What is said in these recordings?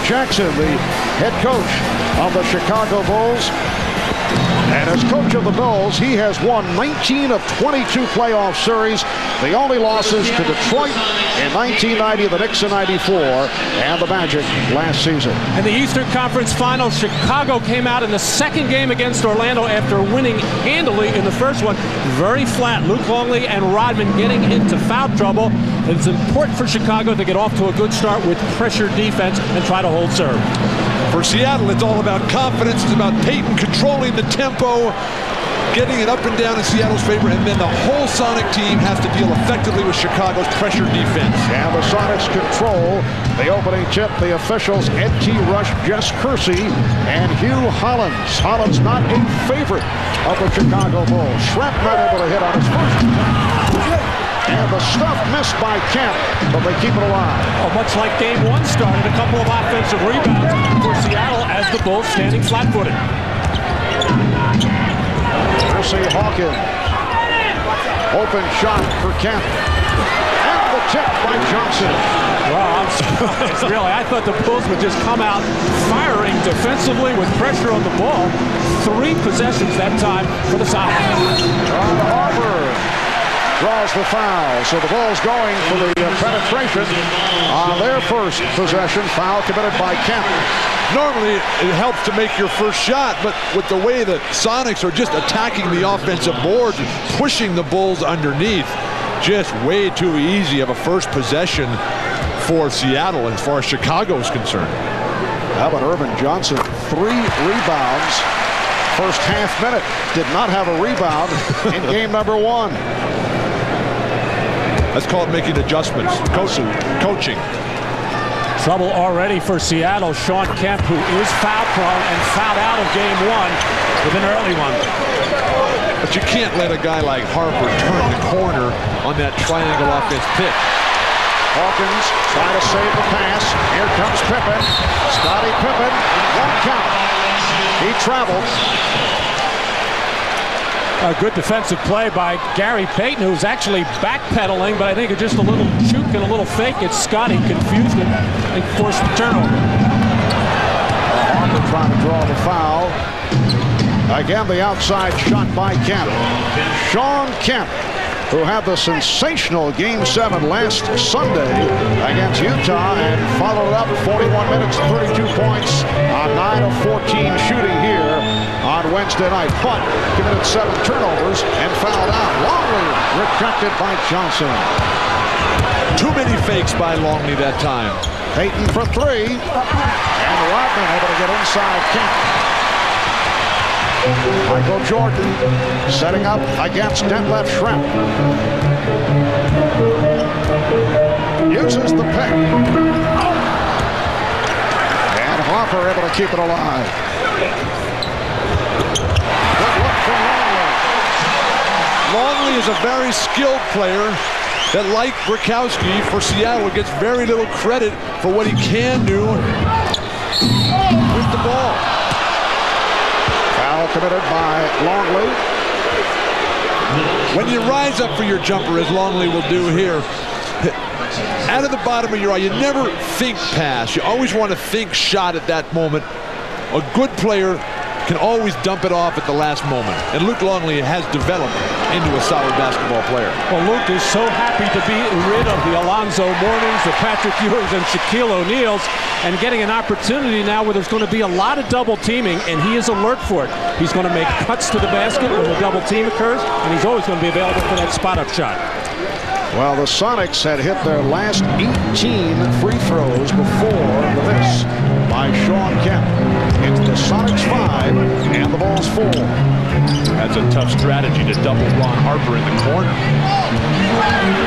Jackson, the head coach of the Chicago Bulls. And as coach of the Bulls, he has won 19 of 22 playoff series. The only losses to Detroit in 1990, the Knicks in 94, and the Magic last season. In the Eastern Conference Finals, Chicago came out in the second game against Orlando after winning handily in the first one. Very flat. Luke Longley and Rodman getting into foul trouble. It's important for Chicago to get off to a good start with pressure defense and try to hold serve. For Seattle, it's all about confidence. It's about Payton controlling the tempo, getting it up and down in Seattle's favor, and then the whole Sonic team has to deal effectively with Chicago's pressure defense. And the Sonics control the opening tip. The officials, Ed T. Rush, Jess Kersey, and Hugh Hollins. Hollins not a favorite of the Chicago Bulls. Schrempf not able to hit on his first. And the stuff missed by Kemp, but they keep it alive. Oh, much like game one started, a couple of offensive rebounds for Seattle as the Bulls standing flat-footed. Kersey Hawkins. Open shot for Kemp. And the tip by Johnson. Well, I'm surprised, really. I thought the Bulls would just come out firing defensively with pressure on the ball. 3 possessions that time for the Sonics. Ron Harper draws the foul, so the Bulls going for the penetration on their first possession. Foul committed by Kemp. Normally, it helps to make your first shot, but with the way the Sonics are just attacking the offensive boards, pushing the Bulls underneath, just way too easy of a first possession for Seattle as far as Chicago is concerned. How about Irvin Johnson? 3 rebounds. First half minute. Did not have a rebound in game number 1. That's called making adjustments, coaching. Trouble already for Seattle. Shawn Kemp, who is foul prone and fouled out of game 1 with an early one. But you can't let a guy like Harper turn the corner on that triangle offense pick. Hawkins trying to save the pass. Here comes Pippen. Scottie Pippen, 1 count. He traveled. A good defensive play by Gary Payton, who's actually backpedaling, but I think it's just a little juke and a little fake. It's Scottie confused him and forced the turnover. Harper trying to draw the foul. Again, the outside shot by Kemp. Shawn Kemp, who had the sensational Game 7 last Sunday against Utah and followed it up 41 minutes, 32 points on 9 of 14 shooting here on Wednesday night. But committed 7 turnovers and fouled out. Longley rejected by Johnson. Too many fakes by Longley that time. Payton for 3. And Rodman able to get inside Kemp. Michael Jordan setting up against Detlef Schrempf. Uses the pick. And Harper able to keep it alive. Good look from Longley. Longley is a very skilled player that, like Burkowski for Seattle, gets very little credit for what he can do with the ball. Foul committed by Longley. When you rise up for your jumper, as Longley will do here, out of the bottom of your eye, you never think pass. You always want to think shot at that moment. A good player can always dump it off at the last moment. And Luke Longley has developed into a solid basketball player. Well, Luke is so happy to be rid of the Alonzo Mournings, the Patrick Ewings, and Shaquille O'Neals, and getting an opportunity now where there's going to be a lot of double teaming, and he is alert for it. He's going to make cuts to the basket when the double team occurs, and he's always going to be available for that spot-up shot. Well, the Sonics had hit their last 18 free throws before the miss by Shawn Kemp. It's the Sonics 5 and the Bulls 4. That's a tough strategy to double Ron Harper in the corner.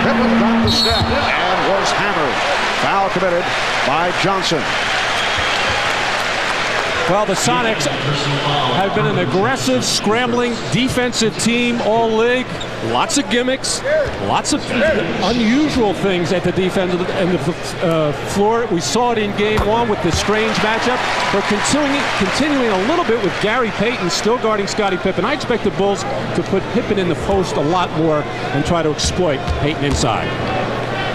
Pippen got the step and was hammered. Foul committed by Johnson. Well, the Sonics have been an aggressive, scrambling, defensive team all league. Lots of gimmicks, lots of unusual things at the defensive end of the floor. We saw it in game 1 with the strange matchup. We're continuing a little bit with Gary Payton still guarding Scottie Pippen. I expect the Bulls to put Pippen in the post a lot more and try to exploit Payton inside.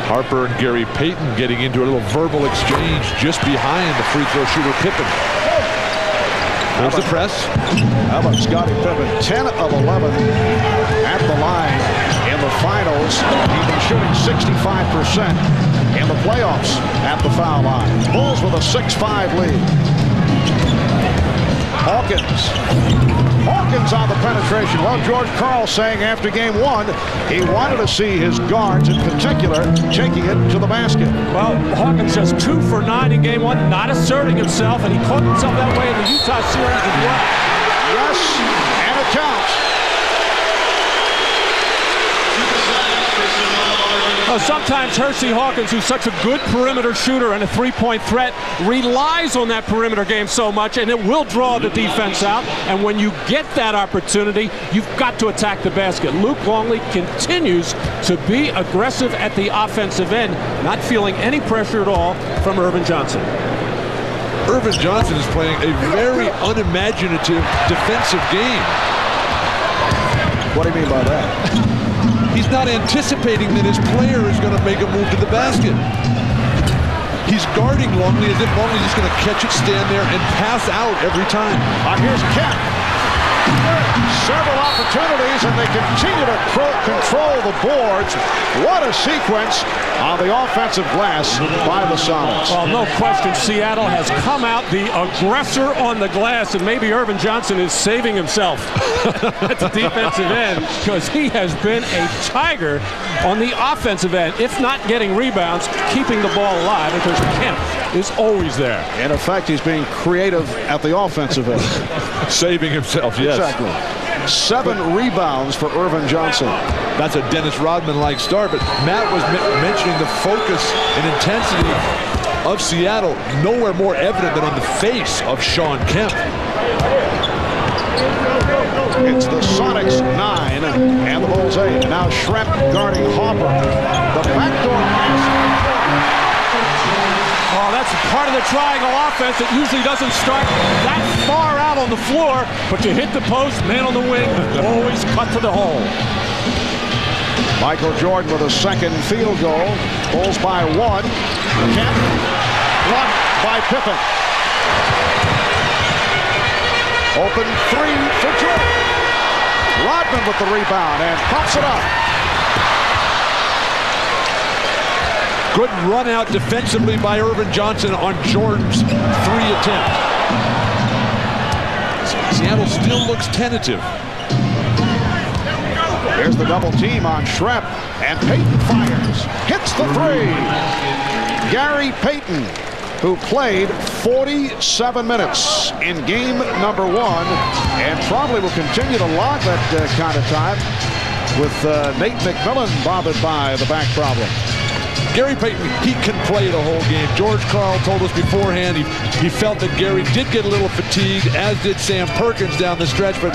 Harper and Gary Payton getting into a little verbal exchange just behind the free throw shooter Pippen. There's the press. How about Scottie Pippen? 10 of 11 at the line in the finals. He's been shooting 65% in the playoffs at the foul line. Bulls with a 6-5 lead. Hawkins on the penetration. Well, George Karl saying after game one, he wanted to see his guards in particular taking it to the basket. Well, Hawkins just 2 for 9 in game one, not asserting himself, and he caught himself that way in the Utah series as well. Yes, and it counts. Sometimes Hersey Hawkins, who's such a good perimeter shooter and a three-point threat, relies on that perimeter game so much, and it will draw the defense out. And when you get that opportunity, you've got to attack the basket. Luke Longley continues to be aggressive at the offensive end, not feeling any pressure at all from Irvin Johnson. Irvin Johnson is playing a very unimaginative defensive game. What do you mean by that? He's not anticipating that his player is going to make a move to the basket. He's guarding Longley as if Longley's just going to catch it, stand there, and pass out every time. Here's Kemp. Several opportunities, and they continue to control the boards. What a sequence on the offensive glass by the Sonics. Well, no question, Seattle has come out the aggressor on the glass, and maybe Irvin Johnson is saving himself at the defensive end because he has been a tiger on the offensive end, if not getting rebounds, keeping the ball alive, because Kemp is always there. In effect, he's being creative at the offensive end. Saving himself, yes. Exactly. 7 rebounds for Irvin Johnson. That's a Dennis Rodman-like start, but Matt was mentioning the focus and intensity of Seattle, nowhere more evident than on the face of Shawn Kemp. It's the Sonics 9 and the Bulls 8. Now Schrempf guarding Harper. The backdoor pass. Oh, that's part of the triangle offense. It usually doesn't start that far out on the floor, but you hit the post, man on the wing, always cut to the hole. Michael Jordan with a second field goal. Bulls by 1. Kemp blocked by Pippen. Open 3 for Jordan. Rodman with the rebound and pumps it up. Good run out defensively by Irvin Johnson on Jordan's 3 attempt. Seattle still looks tentative. Here's the double team on Schrempf, and Payton fires. Hits the 3. Gary Payton, who played 47 minutes in game number 1 and probably will continue to log that kind of time with Nate McMillan bothered by the back problem. Gary Payton, he can play the whole game. George Karl told us beforehand he felt that Gary did get a little fatigued, as did Sam Perkins down the stretch, but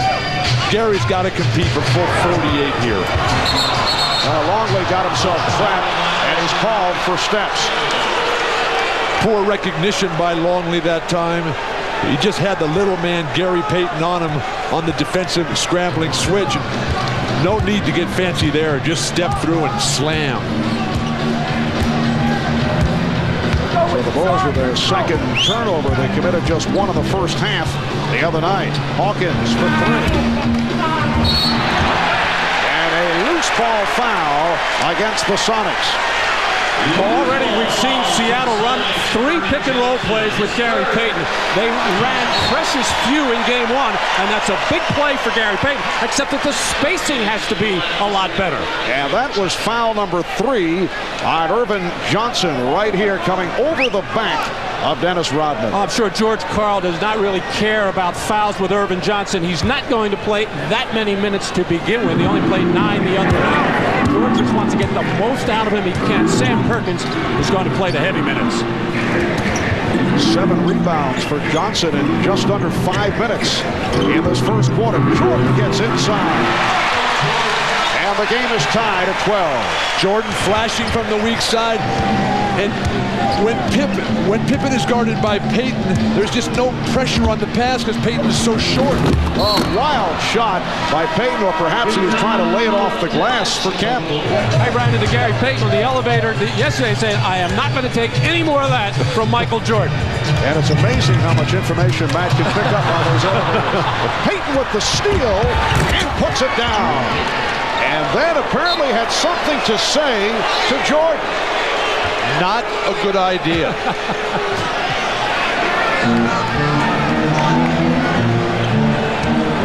Gary's got to compete for full 48 here. Longley got himself trapped, and he's called for steps. Poor recognition by Longley that time. He just had the little man Gary Payton on him on the defensive scrambling switch. No need to get fancy there. Just step through and slam. So the Bulls with their second turnover. They committed just 1 in the first half the other night. Hawkins for 3. And a loose ball foul against the Sonics. Already we've seen Seattle run 3 pick-and-roll plays with Gary Payton. They ran precious few in game 1, and that's a big play for Gary Payton, except that the spacing has to be a lot better. And that was foul number 3 on Irvin Johnson right here, coming over the back of Dennis Rodman. I'm sure George Karl does not really care about fouls with Irvin Johnson. He's not going to play that many minutes to begin with. He only played 9 the other night. George just wants to get the most out of him he can. Sam Perkins is going to play the heavy minutes. 7 rebounds for Johnson in just under 5 minutes in this first quarter. Jordan gets inside. And the game is tied at 12. Jordan flashing from the weak side. And when Pippen is guarded by Payton, there's just no pressure on the pass because Payton is so short. A wild shot by Payton, or perhaps he was trying to lay it off the glass for Kemp. I ran into Gary Payton on the elevator yesterday saying, I am not going to take any more of that from Michael Jordan. And it's amazing how much information Matt can pick up on those elevators. But Payton with the steal and puts it down. And then apparently had something to say to Jordan. Not a good idea.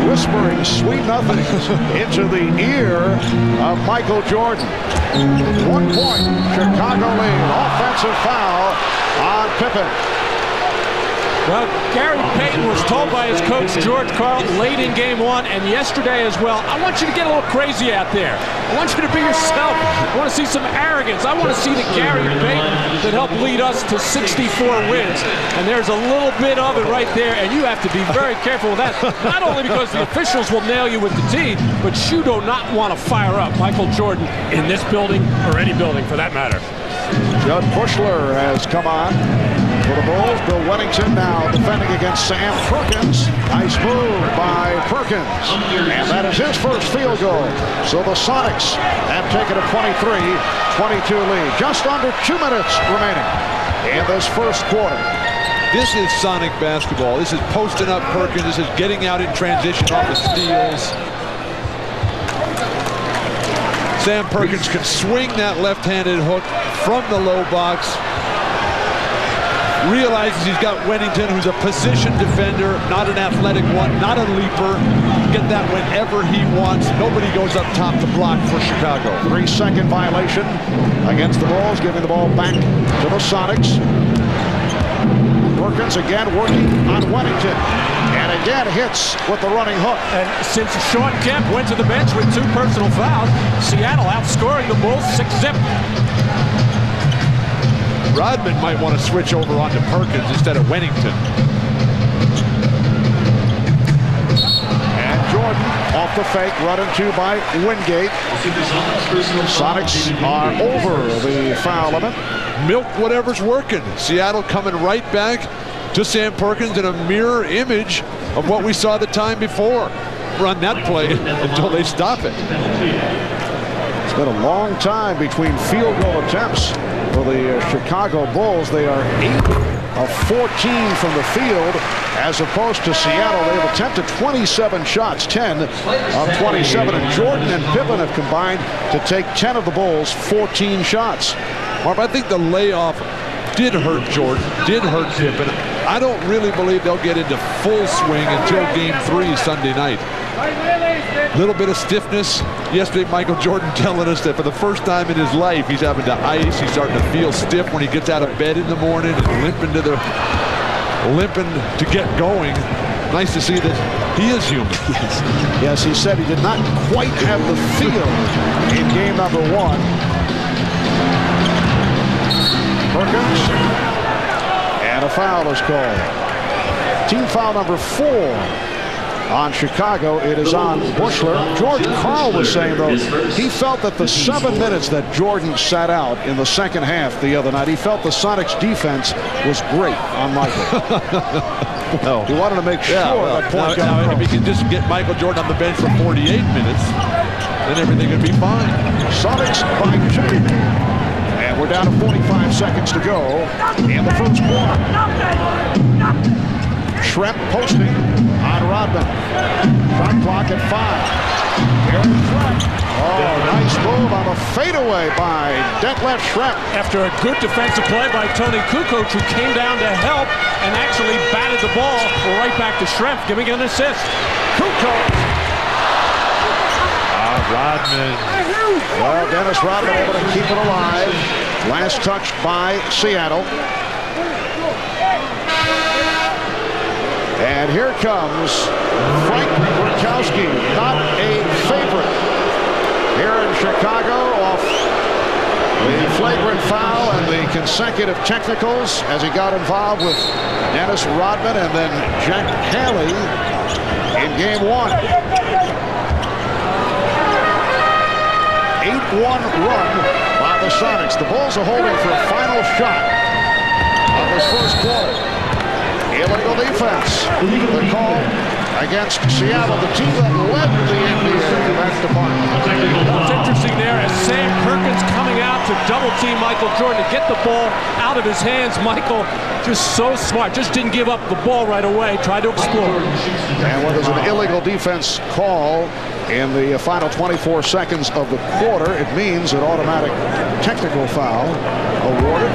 Whispering sweet nothings into the ear of Michael Jordan. 1 point, Chicago lead. Offensive foul on Pippen. Well, Gary Payton was told by his coach, George Karl, late in game 1 and yesterday as well, I want you to get a little crazy out there. I want you to be yourself. I want to see some arrogance. I want to see the Gary Payton that helped lead us to 64 wins. And there's a little bit of it right there, and you have to be very careful with that. Not only because the officials will nail you with the tee, but you do not want to fire up Michael Jordan in this building or any building for that matter. Judd Bushler has come on for the Bulls. Bill Wennington now defending against Sam Perkins. Nice move by Perkins. And that is his first field goal. So the Sonics have taken a 23-22 lead. Just under 2 minutes remaining in this first quarter. This is Sonic basketball. This is posting up Perkins. This is getting out in transition off the steals. Sam Perkins can swing that left-handed hook from the low box. Realizes he's got Wennington, who's a position defender, not an athletic one, not a leaper. Get that whenever he wants. Nobody goes up top to block for Chicago. 3-second violation against the Bulls, giving the ball back to the Sonics. Perkins again working on Wennington. And again hits with the running hook. And since Sean Kemp went to the bench with 2 personal fouls, Seattle outscoring the Bulls 6-zip. Rodman might want to switch over onto Perkins instead of Wennington. And Jordan off the fake, run into by Wingate. Sonics are over the foul limit. Milk whatever's working. Seattle coming right back to Sam Perkins in a mirror image of what we saw the time before. Run that play until they stop it. It's been a long time between field goal attempts for the Chicago Bulls. They are 8 of 14 from the field, as opposed to Seattle. They've attempted 27 shots, 10 of 27. And Jordan and Pippen have combined to take 10 of the Bulls' 14 shots. Marv, I think the layoff did hurt Jordan, did hurt Pippen. I don't really believe they'll get into full swing until Game 3 Sunday night. A little bit of stiffness. Yesterday, Michael Jordan telling us that for the first time in his life, he's having to ice. He's starting to feel stiff when he gets out of bed in the morning and limping to get going. Nice to see that he is human. Yes, he said he did not quite have the feel in game number 1. Perkins, and a foul is called. Team foul number 4 on Chicago. It is on Bushler. George Karl was saying, though, he felt that the 7 minutes that Jordan sat out in the second half the other night, he felt the Sonics defense was great on Michael. Well, he wanted to make sure that point got if he could just get Michael Jordan on the bench for 48 minutes, then everything would be fine. Sonics by 2. And we're down to 45 seconds to go in the first quarter. Schrempf posting on Rodman. Shot clock at 5. Here's Schrempf. Oh, nice move on a fadeaway by Detlef Schrempf. After a good defensive play by Tony Kukoc, who came down to help and actually batted the ball right back to Schrempf, giving an assist. Kukoc. Rodman. Well, Dennis Rodman able to keep it alive. Last touch by Seattle. And here comes Frank Burkowski, not a favorite here in Chicago, off the flagrant foul and the consecutive technicals as he got involved with Dennis Rodman and then Jack Haley in game 1. run by the Sonics. The Bulls are holding for a final shot of this first quarter. Illegal defense. The call against Seattle, the team that led the NBA in that department. What's interesting there is Sam Perkins coming out to double team Michael Jordan to get the ball out of his hands. Michael just so smart, just didn't give up the ball right away, tried to explore. And when there's an illegal defense call in the final 24 seconds of the quarter, it means an automatic technical foul awarded.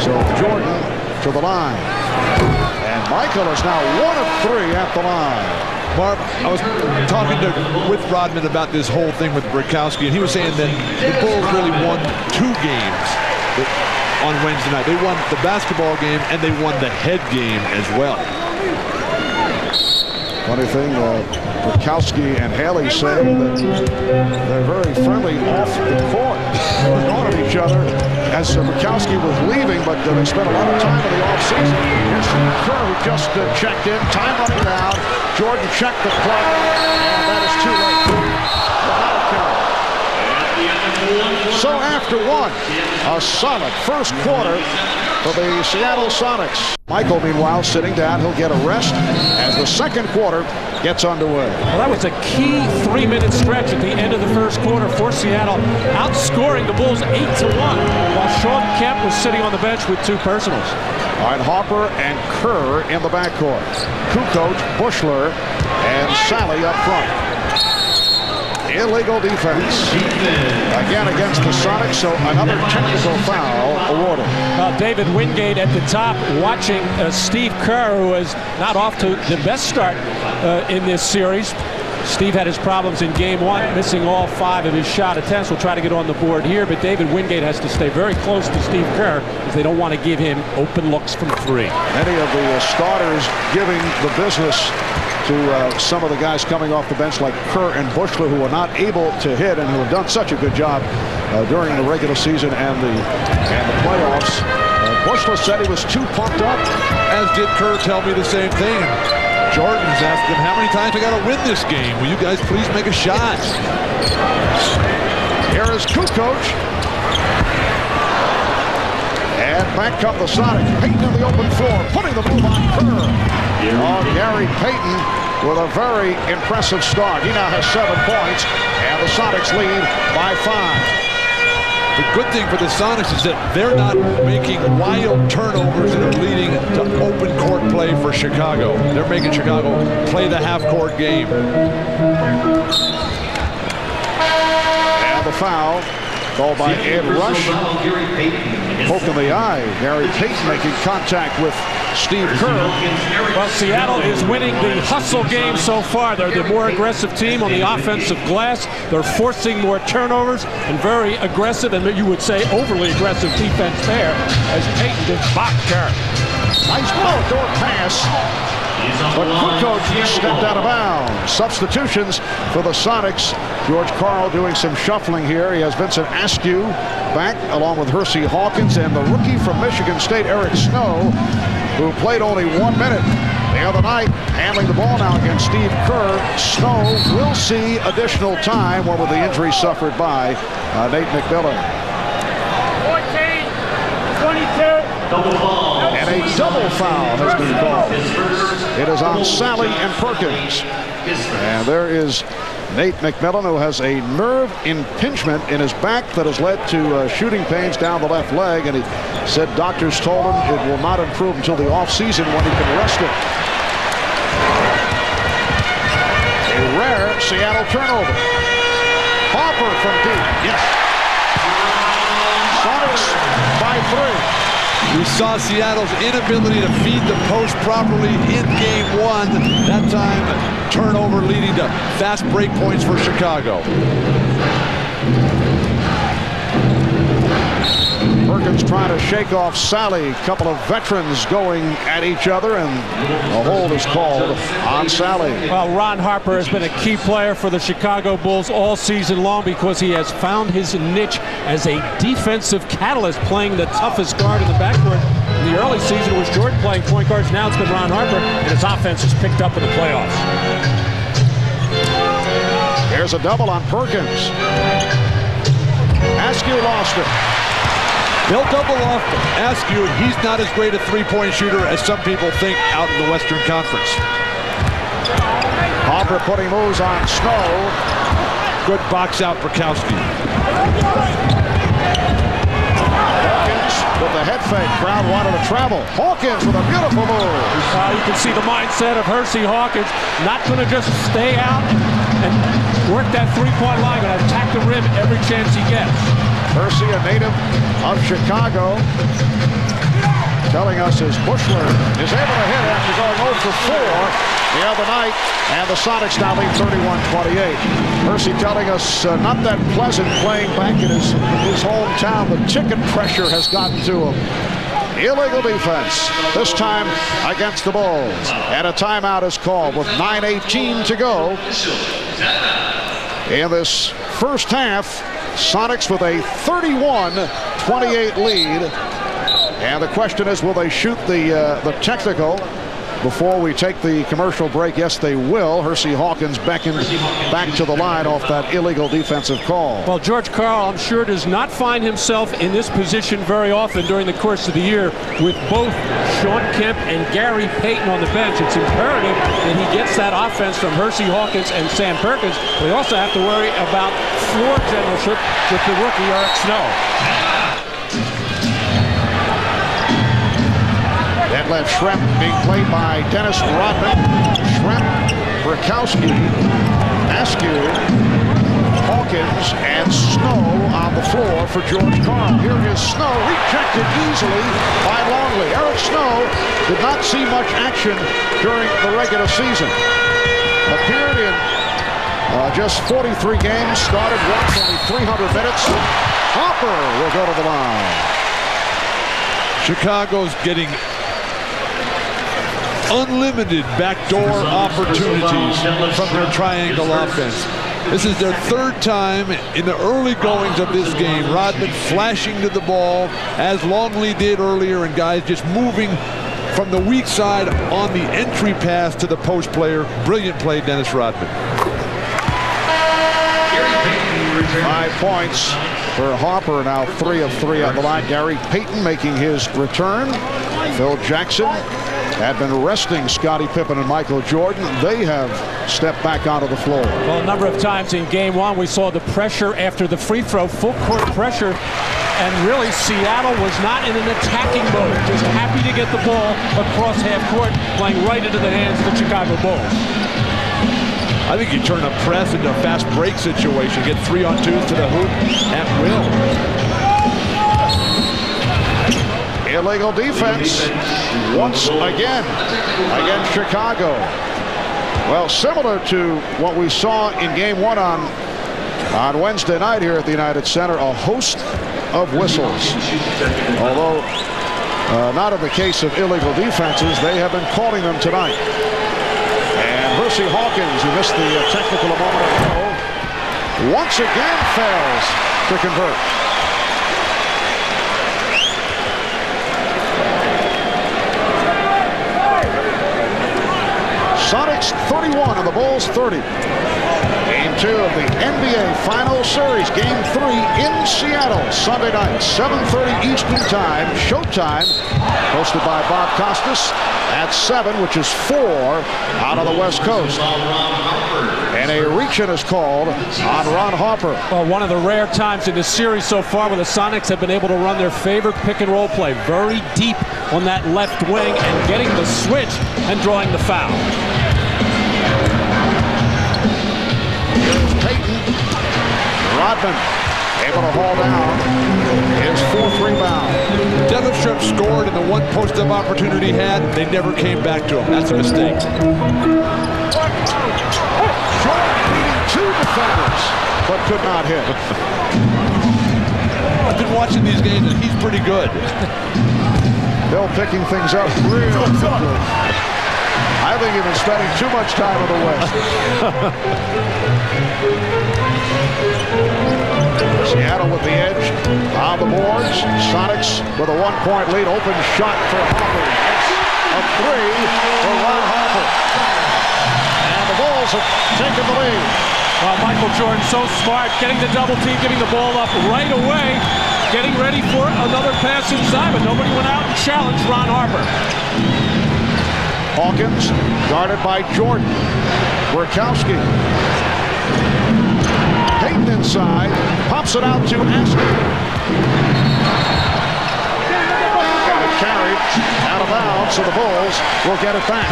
So Jordan to the line. And Michael is now 1 of 3 at the line. Marv, I was talking with Rodman about this whole thing with Brikowski, and he was saying that the Bulls really won 2 games on Wednesday night. They won the basketball game, and they won the head game as well. Funny thing, Brikowski and Haley say that they're very friendly off the court. They were going at each other as Brikowski was leaving, but they spent a lot of time in the offseason. Here's Kerr, who just checked in. Time running down. Jordan checked the clock, and that is too late. So after one, a solid first quarter for the Seattle Sonics. Michael, meanwhile, sitting down. He'll get a rest as the second quarter gets underway. Well, that was a key 3-minute stretch at the end of the first quarter for Seattle, outscoring the Bulls 8-1, while Sean Kemp was sitting on the bench with 2 personals. All right, Harper and Kerr in the backcourt. Kukoc, Bushler, and Sally up front. Illegal defense again against the Sonics, so another technical foul awarded. David Wingate at the top watching Steve Kerr, who is not off to the best start in this series. Steve had his problems in game 1, missing all 5 of his shot attempts. We'll try to get on the board here, but David Wingate has to stay very close to Steve Kerr because they don't want to give him open looks from 3. Many of the starters giving the business to some of the guys coming off the bench like Kerr and Bushler, who are not able to hit and who have done such a good job during the regular season and the playoffs. Bushler said he was too pumped up. As did Kerr tell me the same thing. Jordan's asked him, how many times I got to win this game? Will you guys please make a shot? Here is Kukoc. And back come the Sonics. Payton in the open floor, putting the move on Kerr. Gary Payton with a very impressive start. He now has 7 points, and the Sonics lead by 5. The good thing for the Sonics is that they're not making wild turnovers that are leading to open court play for Chicago. They're making Chicago play the half-court game. And the foul called by Ed Rush. Poke in the eye. Gary Payton making contact with Steve Kerr. Well, Seattle is winning the hustle game so far. They're the more aggressive team on the offensive glass. They're forcing more turnovers and very aggressive, and you would say overly aggressive defense there as Payton did block Kerr. Nice door pass. But Kukoc stepped out of bounds. Substitutions for the Sonics. George Karl doing some shuffling here. He has Vincent Askew back along with Hersey Hawkins and the rookie from Michigan State, Eric Snow, who played only 1 minute the other night, handling the ball now against Steve Kerr. Snow will see additional time, one with the injury suffered by Nate McMillan. 14, 22. Double ball. And a double foul has been called. It is on Sally and Perkins. And there is Nate McMillan, who has a nerve impingement in his back that has led to shooting pains down the left leg. And he said doctors told him it will not improve until the offseason when he can rest it. A rare Seattle turnover. Harper from deep. Yes. Sonics by 3. We saw Seattle's inability to feed the post properly in game 1. That time, turnover leading to fast break points for Chicago. Perkins trying to shake off Sally. A couple of veterans going at each other, and a hold is called on Sally. Well, Ron Harper has been a key player for the Chicago Bulls all season long because he has found his niche as a defensive catalyst, playing the toughest guard in the backcourt. In the early season, it was Jordan playing point guards. Now it's been Ron Harper, and his offense has picked up in the playoffs. Here's a double on Perkins. Askew lost it. They'll double off Askew. He's not as great a three-point shooter as some people think out in the Western Conference. Hopper putting moves on Snow. Good box out Bukowski. Hawkins with the head fake. Crowd wanted to travel. Hawkins with a beautiful move. You can see the mindset of Hersey Hawkins. Not going to just stay out and work that three-point line. Going to attack the rim every chance he gets. Hersey, a native of Chicago, telling us his Bushler is able to hit after going 0 for 4 the other night, and the Sonics now lead 31-28. Hersey telling us not that pleasant playing back in his hometown. The ticket pressure has gotten to him. Illegal defense, this time against the Bulls. And a timeout is called with 9:18 to go in this first half. Sonics with a 31-28 lead. And the question is, will they shoot the technical before we take the commercial break? Yes, they will. Hersey Hawkins beckoned back to the line off that illegal defensive call. Well, George Karl, I'm sure, does not find himself in this position very often during the course of the year with both Sean Kemp and Gary Payton on the bench. It's imperative that he gets that offense from Hersey Hawkins and Sam Perkins. We also have to worry about floor generalship with the rookie Eric Snow. Detlef Schrempf being played by Dennis Rodman. Schrempf, Bukowski, Askew, Hawkins, and Snow on the floor for George Karl. Here is Snow, rejected easily by Longley. Eric Snow did not see much action during the regular season. Appeared in just 43 games, started once, only 300 minutes. Hopper will go to the line. Chicago's getting unlimited backdoor opportunities from their triangle offense. This is their third time in the early goings of this game. Rodman flashing to the ball as Longley did earlier, and guys just moving from the weak side on the entry pass to the post player. Brilliant play, Dennis Rodman. 5 points for Hopper, now 3 of 3 on the line. Gary Payton making his return. Phil Jackson had been resting Scottie Pippen and Michael Jordan. They have stepped back onto the floor. Well, a number of times in game one, we saw the pressure after the free throw, full court pressure. And really, Seattle was not in an attacking mode, just happy to get the ball across half court, playing right into the hands of the Chicago Bulls. I think you turn a press into a fast break situation, get 3-on-2s to the hoop at will. Illegal defense once again against Chicago. Well, similar to what we saw in game one on Wednesday night here at the United Center, a host of whistles. Although not in the case of illegal defenses, they have been calling them tonight. And Hersey Hawkins, who missed the technical a moment ago, once again fails to convert. Sonics 31 and the Bulls 30. Game 2 of the NBA Final Series. Game 3 in Seattle, Sunday night, 7:30 Eastern Time. Showtime, hosted by Bob Costas at 7, which is 4 out of the West Coast. And a reach-in is called on Ron Harper. Well, one of the rare times in this series so far where the Sonics have been able to run their favorite pick-and-roll play very deep on that left wing and getting the switch and drawing the foul. Here's Payton. Rodman able to haul down his 4th rebound. Dennis Schrempf scored in the one post-up opportunity he had. They never came back to him. That's a mistake. Jordan beating 2 defenders, but could not hit. I've been watching these games, and he's pretty good. Bill picking things up real quickly. I think you've been spending too much time in the West. Seattle with the edge on the boards. Sonics with a 1-point lead. Open shot for Harper. A 3 for Ron Harper. And the Bulls have taken the lead. Well, Michael Jordan so smart, getting the double team, giving the ball up right away, getting ready for another pass inside, but nobody went out and challenged Ron Harper. Hawkins guarded by Jordan. Burkowski. Payton inside, pops it out to Askew. Got it carried out of bounds, so the Bulls will get it back.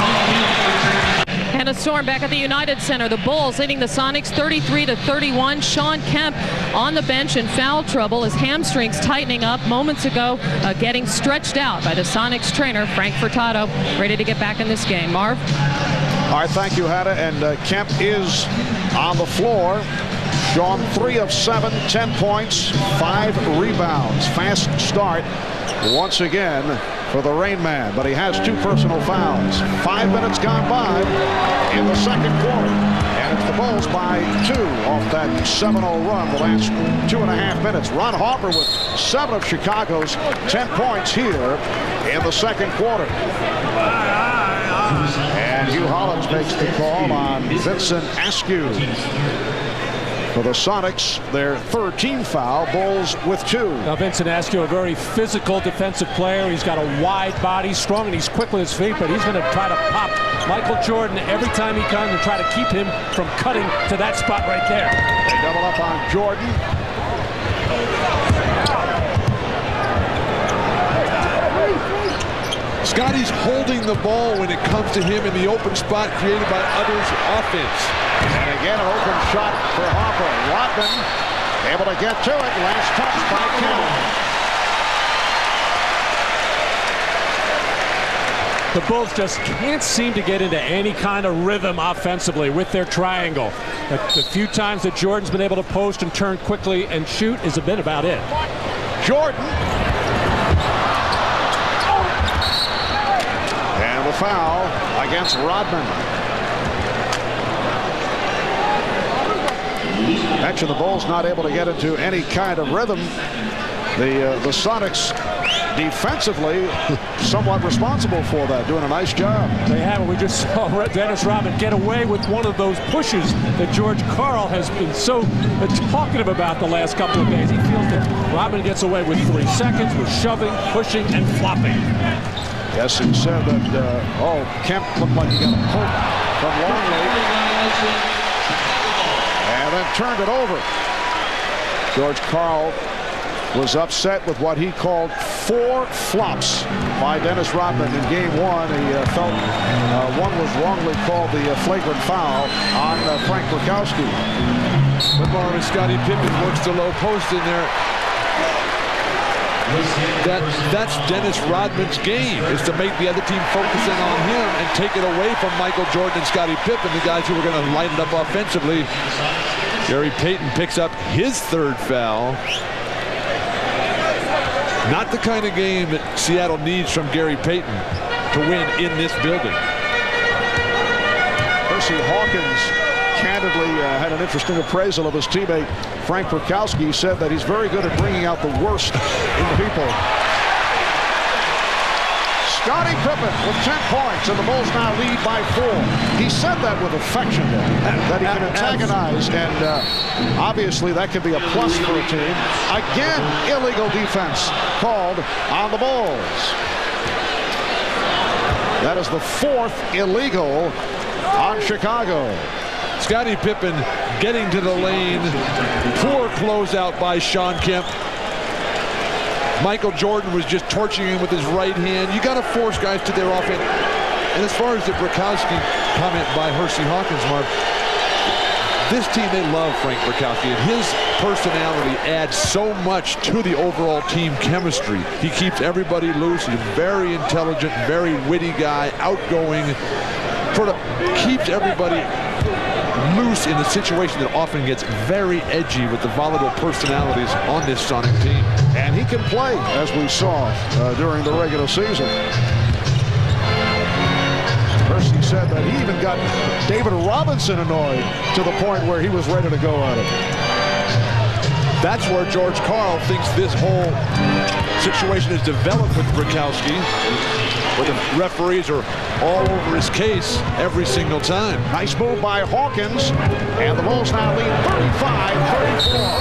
And a storm back at the United Center. The Bulls leading the Sonics 33-31. Sean Kemp on the bench in foul trouble. His hamstrings tightening up moments ago, getting stretched out by the Sonics trainer, Frank Furtado, ready to get back in this game. Marv? All right, thank you, Hannah. And Kemp is on the floor. Sean 3 of 7, 10 points, 5 rebounds. Fast start once again for the Rain Man, but he has 2 personal fouls. 5 minutes gone by in the second quarter, and it's the Bulls by 2 off that 7-0 run the last 2.5 minutes. Ron Harper with 7 of Chicago's 10 points here in the second quarter. And Hugh Hollins makes the call on Vincent Askew. For the Sonics, their 3rd team foul. Bulls with 2. Now Vincent Askew, a very physical defensive player. He's got a wide body, strong, and he's quick with his feet, but he's going to try to pop Michael Jordan every time he comes and try to keep him from cutting to that spot right there. They double up on Jordan. Scotty's holding the ball when it comes to him in the open spot created by others' offense. And again, an open shot for Harper. Rodman able to get to it. Last touch by Kemp. The Bulls just can't seem to get into any kind of rhythm offensively with their triangle. The few times that Jordan's been able to post and turn quickly and shoot is a bit about it. Jordan. And the foul against Rodman. Mentioned the Bulls not able to get into any kind of rhythm. The Sonics defensively somewhat responsible for that, doing a nice job. They have. We just saw Dennis Rodman get away with one of those pushes that George Karl has been so talkative about the last couple of days. He feels that Rodman gets away with 3 seconds with shoving, pushing, and flopping. Yes, he said that, Kemp looked like he got a poke from Longley. And then turned it over. George Karl was upset with what he called 4 flops by Dennis Rodman in game 1. He felt one was wrongly called the flagrant foul on Frank Burkowski. Football and Scottie Pippen works the low post in there. That's Dennis Rodman's game, is to make the other team focusing on him and take it away from Michael Jordan and Scottie Pippen, the guys who were going to light it up offensively. Gary Payton picks up his 3rd foul. Not the kind of game that Seattle needs from Gary Payton to win in this building. Percy Hawkins candidly had an interesting appraisal of his teammate Frank Burkowski. He said that he's very good at bringing out the worst in the people. Scottie Pippen with 10 points, and the Bulls now lead by 4. He said that with affection, that he can antagonize, and obviously that could be a plus for a team. Again, illegal defense called on the Bulls. That is the 4th illegal on Chicago. Scottie Pippen getting to the lane. Poor closeout by Sean Kemp. Michael Jordan was just torching him with his right hand. You got to force guys to their offense. And as far as the Burkowski comment by Hersey Hawkins, Mark, this team, they love Frank Burkowski, and his personality adds so much to the overall team chemistry. He keeps everybody loose. He's a very intelligent, very witty guy, outgoing, sort of keeps everybody loose in a situation that often gets very edgy with the volatile personalities on this Sonic team. And he can play, as we saw during the regular season. Percy said that he even got David Robinson annoyed to the point where he was ready to go at it. That's where George Karl thinks this whole situation is developed with Burkowski. where the referees are all over his case every single time. Nice move by Hawkins, and the Bulls now lead 35-34.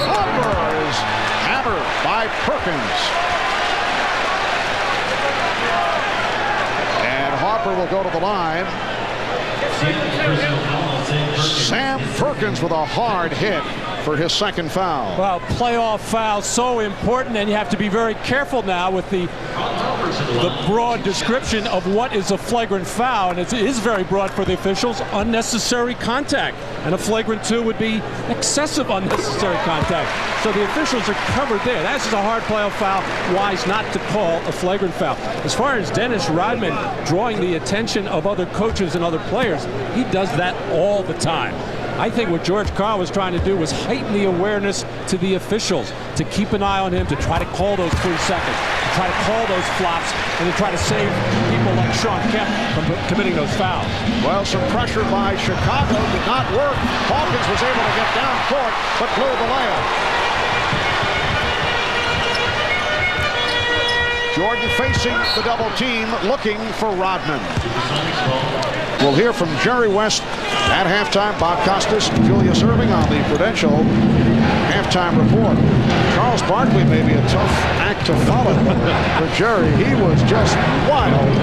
Harper is hammered by Perkins. And Harper will go to the line. Sam Perkins with a hard hit for his second foul. Well, playoff foul so important, and you have to be very careful now with the broad description of what is a flagrant foul, and it is very broad for the officials. Unnecessary contact, and a flagrant 2 would be excessive unnecessary contact. So the officials are covered there. That's just a hard playoff foul. Wise not to call a flagrant foul. As far as Dennis Rodman drawing the attention of other coaches and other players, he does that all the time. I think what George Karl was trying to do was heighten the awareness to the officials, to keep an eye on him, to try to call those 3 seconds, to try to call those flops, and to try to save people like Sean Kemp from committing those fouls. Well, some pressure by Chicago did not work. Hawkins was able to get down court, but blew the layup. Jordan facing the double team, looking for Rodman. We'll hear from Jerry West at halftime. Bob Costas, Julius Erving on the Prudential halftime report. Charles Barkley may be a tough act to follow, but Jerry, he was just wild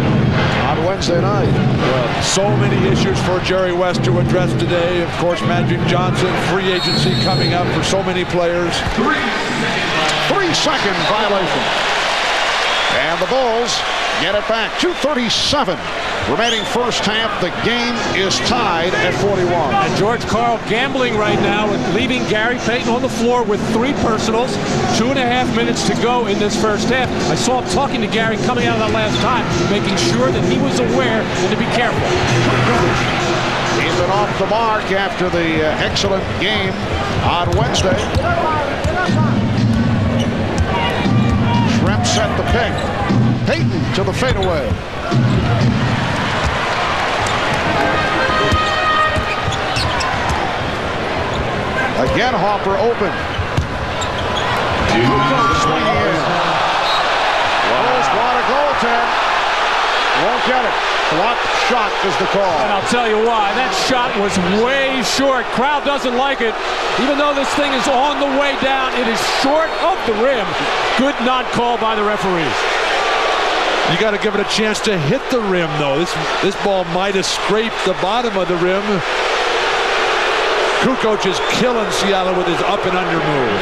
on Wednesday night. Well, so many issues for Jerry West to address today. Of course, Magic Johnson, free agency coming up for so many players. 3-second violation. And the Bulls get it back. 2:37 remaining first half. The game is tied at 41. And George Karl gambling right now and leaving Gary Payton on the floor with 3 personals. 2.5 minutes to go in this first half. I saw him talking to Gary coming out of that last time, making sure that he was aware and to be careful. He's been off the mark after the excellent game on Wednesday. Schrempf set the pick. Payton to the fadeaway. Again, Harper open. Swinging in. Bulls want a goaltend. Won't get it. Blocked shot is the call. And I'll tell you why. That shot was way short. Crowd doesn't like it. Even though this thing is on the way down, it is short of the rim. Good not call by the referees. You got to give it a chance to hit the rim, though. This ball might have scraped the bottom of the rim. Kukoc is killing Seattle with his up and under move.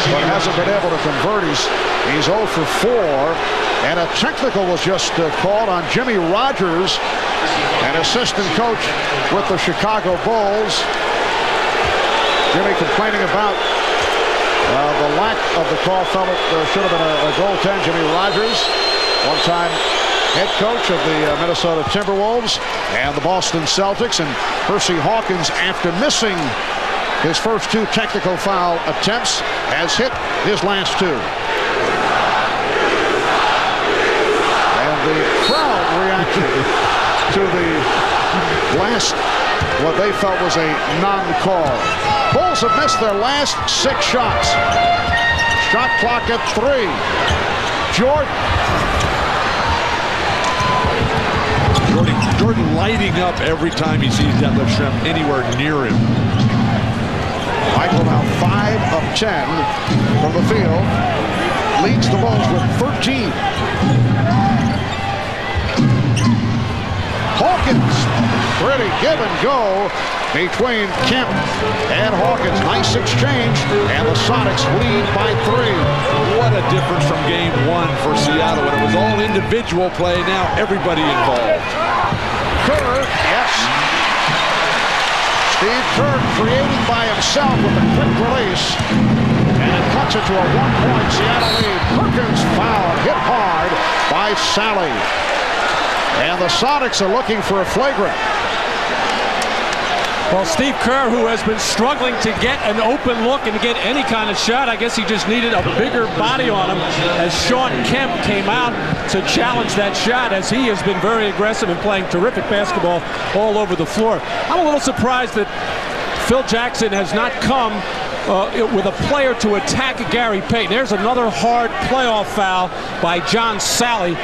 But hasn't been able to convert. He's 0 for 4. And a technical was just called on Jimmy Rogers, an assistant coach with the Chicago Bulls. Jimmy complaining about the lack of the call. Felt it should have been a goaltend. Jimmy Rogers, one-time head coach of the Minnesota Timberwolves and the Boston Celtics. And Percy Hawkins, after missing his first 2 technical foul attempts, has hit his last 2. And the crowd reacted to the last, what they felt was a non-call. Bulls have missed their last 6 shots. Shot clock at 3. Jordan lighting up every time he sees Detlef Schrempf anywhere near him. Michael now 5 of 10 from the field. Leads the Bulls with 13. Hawkins, pretty give and go between Kemp and Hawkins. Nice exchange, and the Sonics lead by 3. What a difference from game 1 for Seattle. When it was all individual play, now everybody involved. Kerr, yes. Steve Kerr creating by himself with a quick release. And it cuts it to a 1-point Seattle lead. Perkins fouled, hit hard by Sally. And the Sonics are looking for a flagrant. Well, Steve Kerr, who has been struggling to get an open look and to get any kind of shot, I guess he just needed a bigger body on him as Sean Kemp came out to challenge that shot, as he has been very aggressive and playing terrific basketball all over the floor. I'm a little surprised that Phil Jackson has not come with a player to attack Gary Payton. There's another hard playoff foul by John Sally.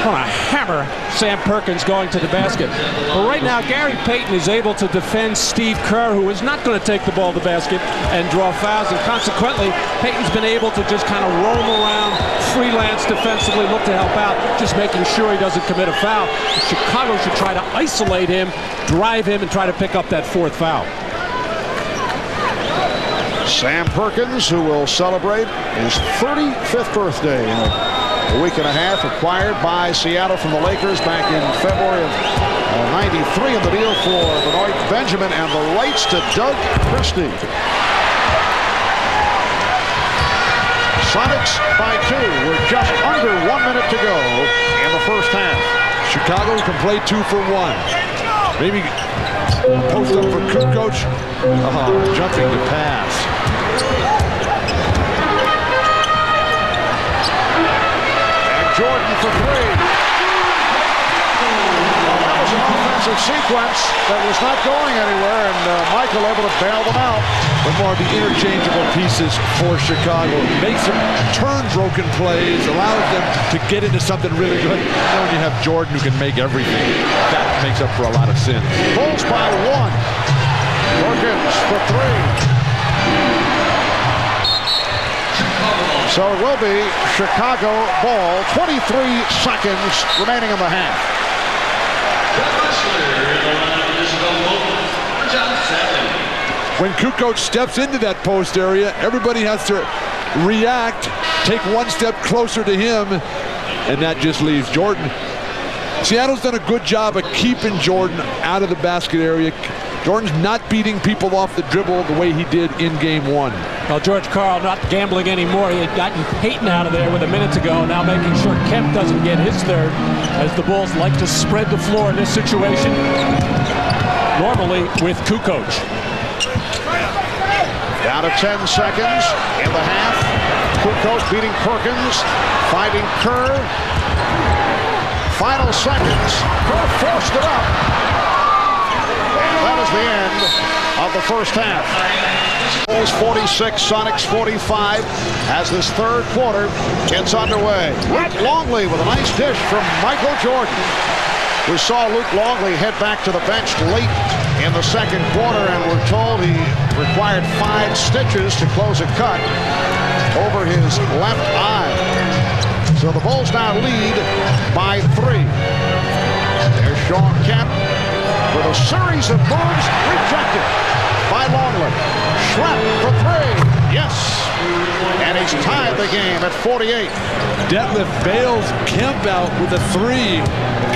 going to hammer Sam Perkins going to the basket. But right now, Gary Payton is able to defend Steve Kerr, who is not going to take the ball to the basket and draw fouls. And consequently, Payton's been able to just kind of roam around, freelance defensively, look to help out, just making sure he doesn't commit a foul. Chicago should try to isolate him, drive him, and try to pick up that fourth foul. Sam Perkins, who will celebrate his 35th birthday in a week and a half, acquired by Seattle from the Lakers back in February of '93 in the deal for Benoit Benjamin and the rights to Doug Christie. Sonics by 2 with just under 1 minute to go in the first half. Chicago can play 2 for 1. Maybe post up for Kukoc. Jumping the pass. Jordan for 3. That was an offensive sequence that was not going anywhere, and Michael able to bail them out. But more of the interchangeable pieces for Chicago. Makes them turn broken plays, allows them to get into something really good. And when you have Jordan who can make everything, that makes up for a lot of sins. Bulls by 1. Perkins for 3. So it will be Chicago ball. 23 seconds remaining in the half. When Kukoc steps into that post area, everybody has to react, take one step closer to him, and that just leaves Jordan. Seattle's done a good job of keeping Jordan out of the basket area. Jordan's not beating people off the dribble the way he did in game 1. Well, George Karl not gambling anymore. He had gotten Payton out of there with a minute to go, now making sure Kemp doesn't get his third, as the Bulls like to spread the floor in this situation, normally with Kukoc. Down to 10 seconds in the half. Kukoc beating Perkins, fighting Kerr. Final seconds. Kerr forced it up. That is the end of the first half. Bulls 46, Sonics 45 as this third quarter gets underway. Luke Longley with a nice dish from Michael Jordan. We saw Luke Longley head back to the bench late in the second quarter, and we're told he required 5 stitches to close a cut over his left eye. So the Bulls now lead by 3. There's Sean Kemp with a series of moves rejected by Longley. Schrepp for 3. Yes. And he's tied the game at 48. Detlef bails Kemp out with a 3.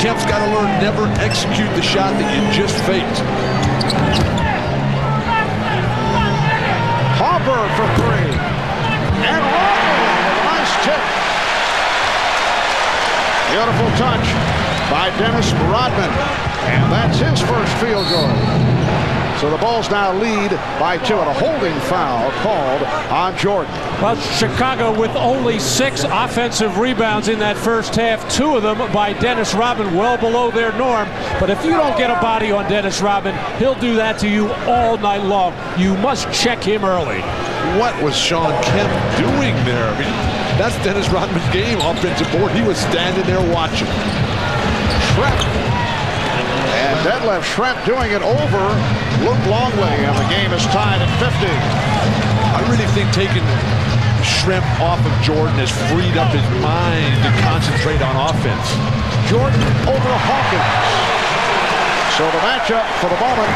Kemp's got to learn never execute the shot that you just faked. Harper for 3. And Longley with a nice tip. Beautiful touch by Dennis Rodman. And that's his first field goal. So the Bulls now lead by 2, and a holding foul called on Jordan. Well, Chicago with only 6 offensive rebounds in that first half, 2 of them by Dennis Rodman, well below their norm. But if you don't get a body on Dennis Rodman, he'll do that to you all night long. You must check him early. What was Sean Kemp doing there? I mean, that's Dennis Rodman's game, offensive board. He was standing there watching. Schrepp. And Detlef Schrempf doing it over Luke Longley, and the game is tied at 50. I really think taking Schrempf off of Jordan has freed up his mind to concentrate on offense. Jordan over Hawkins. So the matchup for the moment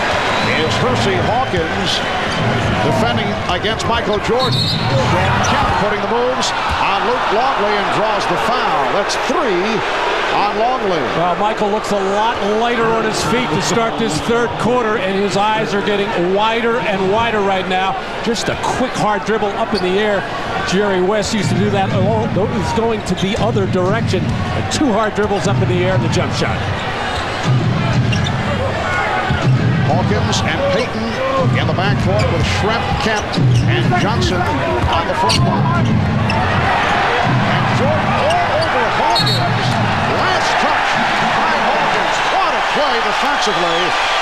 is Hersey Hawkins defending against Michael Jordan. Sean Kemp putting the moves on Luke Longley and draws the foul. That's 3 on Longley. Well, Michael looks a lot lighter on his feet to start this third quarter, and his eyes are getting wider and wider right now. Just a quick, hard dribble up in the air. Jerry West used to do that. It's going to the other direction. And 2 hard dribbles up in the air and the jump shot. Hawkins and Payton in the backcourt with Schrempf, Kemp, and Johnson on the front line. And Jordan all over Hawkins. Last touch by Hawkins. What a play defensively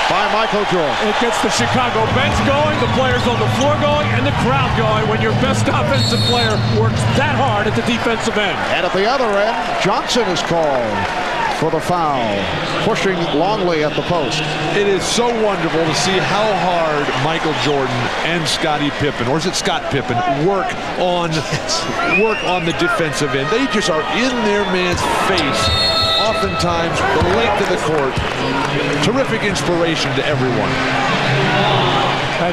by Michael Jordan. It gets the Chicago bench going, the players on the floor going, and the crowd going when your best offensive player works that hard at the defensive end. And at the other end, Johnson is called for the foul, pushing Longley at the post. It is so wonderful to see how hard Michael Jordan and Scottie Pippen, or is it Scott Pippen, work on the defensive end. They just are in their man's face, oftentimes the length of the court. Terrific inspiration to everyone.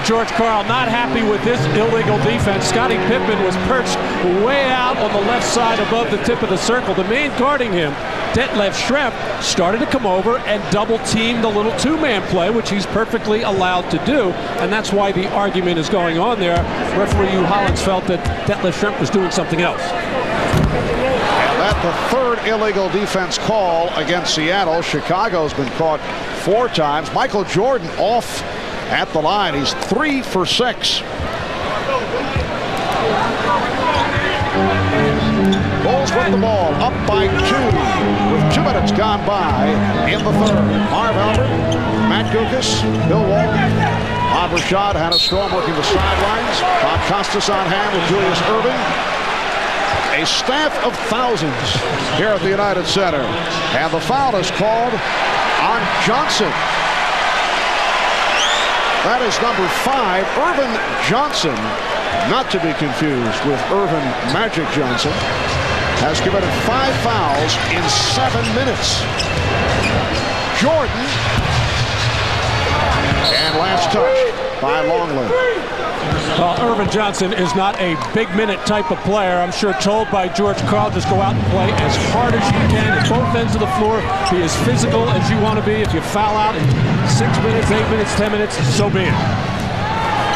George Karl not happy with this illegal defense. Scottie Pippen was perched way out on the left side above the tip of the circle. The man guarding him, Detlef Schrempf, started to come over and double-team the little two-man play, which he's perfectly allowed to do, and that's why the argument is going on there. Referee Hugh Hollins felt that Detlef Schrempf was doing something else. And that's the third illegal defense call against Seattle. Chicago's been caught 4 times. Michael Jordan off at the line. He's 3 for 6. Bulls with the ball, up by 2 with 2 minutes gone by in the third. Marv Albert, Matt Guokas, Bill Walton, Bob Rashad, Hannah Storm working the sidelines. Bob Costas on hand with Julius Erving. A staff of thousands here at the United Center. And the foul is called on Johnson. That is number 5, Irvin Johnson, not to be confused with Irvin Magic Johnson, has committed 5 fouls in 7 minutes. Jordan, and last touch by Longley. Irvin Johnson is not a big-minute type of player. I'm sure told by George Karl, just go out and play as hard as you can at both ends of the floor. Be as physical as you want to be. If you foul out in 6 minutes, 8 minutes, 10 minutes, so be it.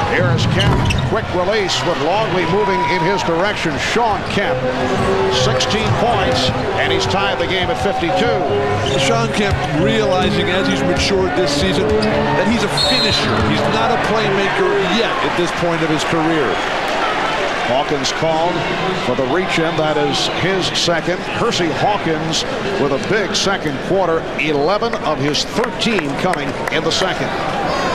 Here is Kemp, quick release with Longley moving in his direction. Shawn Kemp, 16 points, and he's tied the game at 52. Shawn Kemp realizing as he's matured this season that he's a finisher. He's not a playmaker yet at this point of his career. Hawkins called for the reach-in. That is his second. Hersey Hawkins with a big second quarter. 11 of his 13 coming in the second.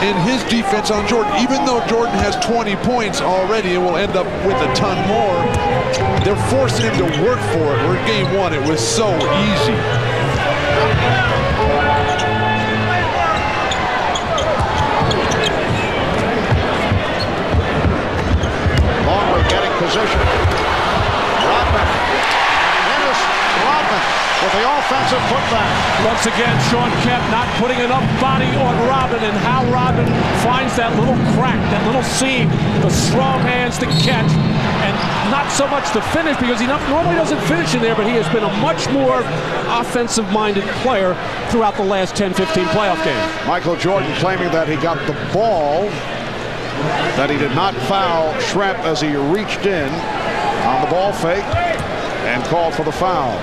And his defense on Jordan, even though Jordan has 20 points already and will end up with a ton more, they're forcing him to work for it. Where in game 1 it was so easy. Longley getting position. Rodman. Dennis Rodman with the offensive putback. Once again, Shawn Kemp not putting enough body on Robin, and how Robin finds that little crack, that little seam, the strong hands to catch, and not so much to finish, because he normally doesn't finish in there, but he has been a much more offensive-minded player throughout the last 10-15 playoff games. Michael Jordan claiming that he got the ball, that he did not foul Schrempf as he reached in on the ball fake and called for the foul.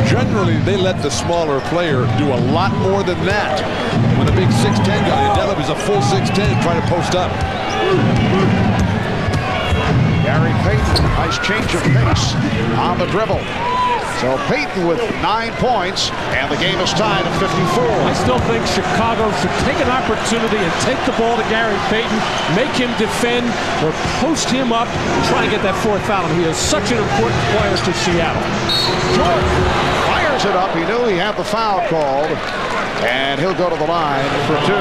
Generally, they let the smaller player do a lot more than that. When a big 6'10 guy, Deleb is a full 6'10, trying to post up. Gary Payton, nice change of pace on the dribble. So Payton with 9 points, and the game is tied at 54. I still think Chicago should take an opportunity and take the ball to Gary Payton, make him defend or post him up and try to get that 4th foul. He is such an important player to Seattle. Jordan fires it up. He knew he had the foul called, and he'll go to the line for 2.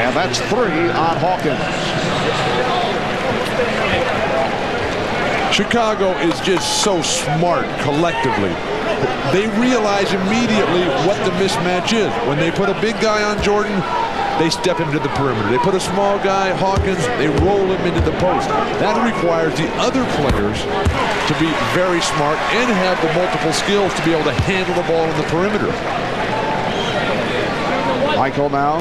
And that's 3 on Hawkins. Chicago is just so smart collectively. They realize immediately what the mismatch is. When they put a big guy on Jordan, they step him to the perimeter. They put a small guy, Hawkins, they roll him into the post. That requires the other players to be very smart and have the multiple skills to be able to handle the ball on the perimeter. Michael now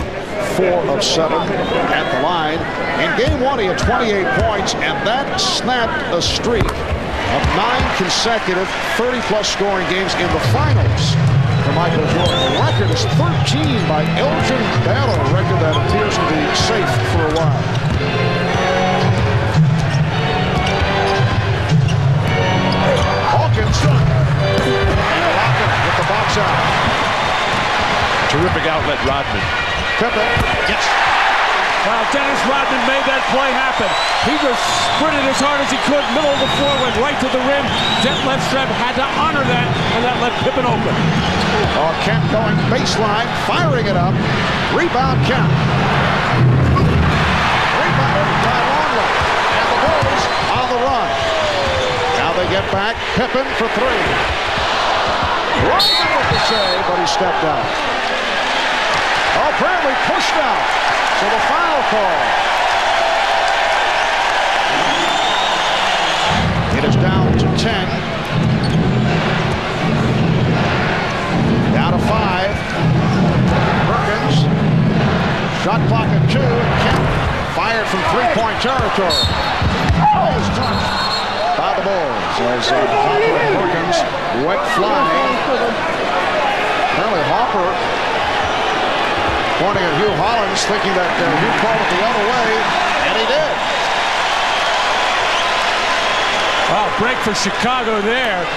4 of 7 at the line. In game 1, he had 28 points, and that snapped a streak of 9 consecutive 30-plus scoring games in the finals for Michael Jordan. The record is 13 by Elgin Baylor, a record that appears to be safe for a while. Hawkins and Locken with the box out. Terrific outlet, Rodman. Pippen. Yes. Well, Dennis Rodman made that play happen. He just sprinted as hard as he could, middle of the floor, went right to the rim. Detlef Schrempf had to honor that, and that left Pippen open. Oh, Kemp going baseline, firing it up. Rebound, Kemp. Rebounded by Longley. And the Bulls on the run. Now they get back. Pippen for three. Rodman with the save, but he stepped out. Oh, apparently pushed out. So the foul call. It is down to 10. Down to 5. Perkins. Shot clock at 2. Kemp fired from three-point territory. Oh, it's touched by the Bulls as Hopper and Perkins went flying. Apparently Hopper pointing at Hugh Hollins, thinking that Hugh called it the other way, and he did. Well, break for Chicago there,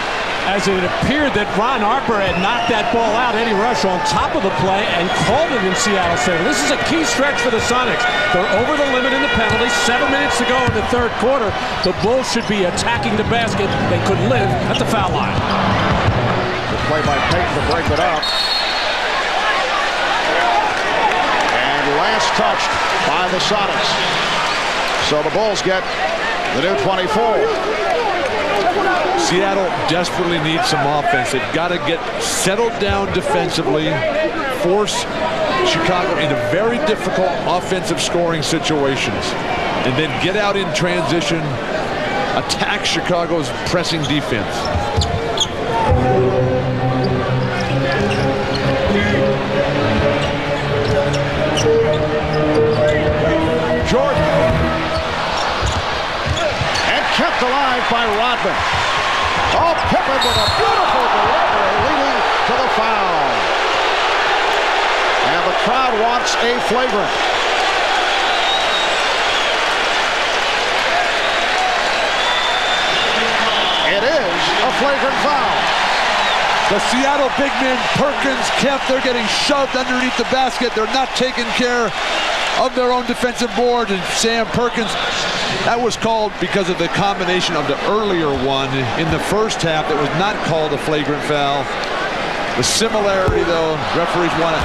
as it appeared that Ron Harper had knocked that ball out. Eddie Rush on top of the play and called it in Seattle's favor. This is a key stretch for the Sonics. They're over the limit in the penalty. 7 minutes to go in the third quarter. The Bulls should be attacking the basket. They could live at the foul line. The play by Payton to break it up. Last touched by the Sonics. So the Bulls get the new 24. Seattle desperately needs some offense. They've got to get settled down defensively, force Chicago into very difficult offensive scoring situations, and then get out in transition, attack Chicago's pressing defense. Jordan. And kept alive by Rodman. Oh, Pippen with a beautiful delivery leading to the foul. And the crowd wants a flagrant. It is a flagrant foul. The Seattle big men, Perkins, Kemp, they're getting shoved underneath the basket. They're not taking care of their own defensive board. And Sam Perkins, that was called because of the combination of the earlier one in the first half that was not called a flagrant foul. The similarity, though, referees want to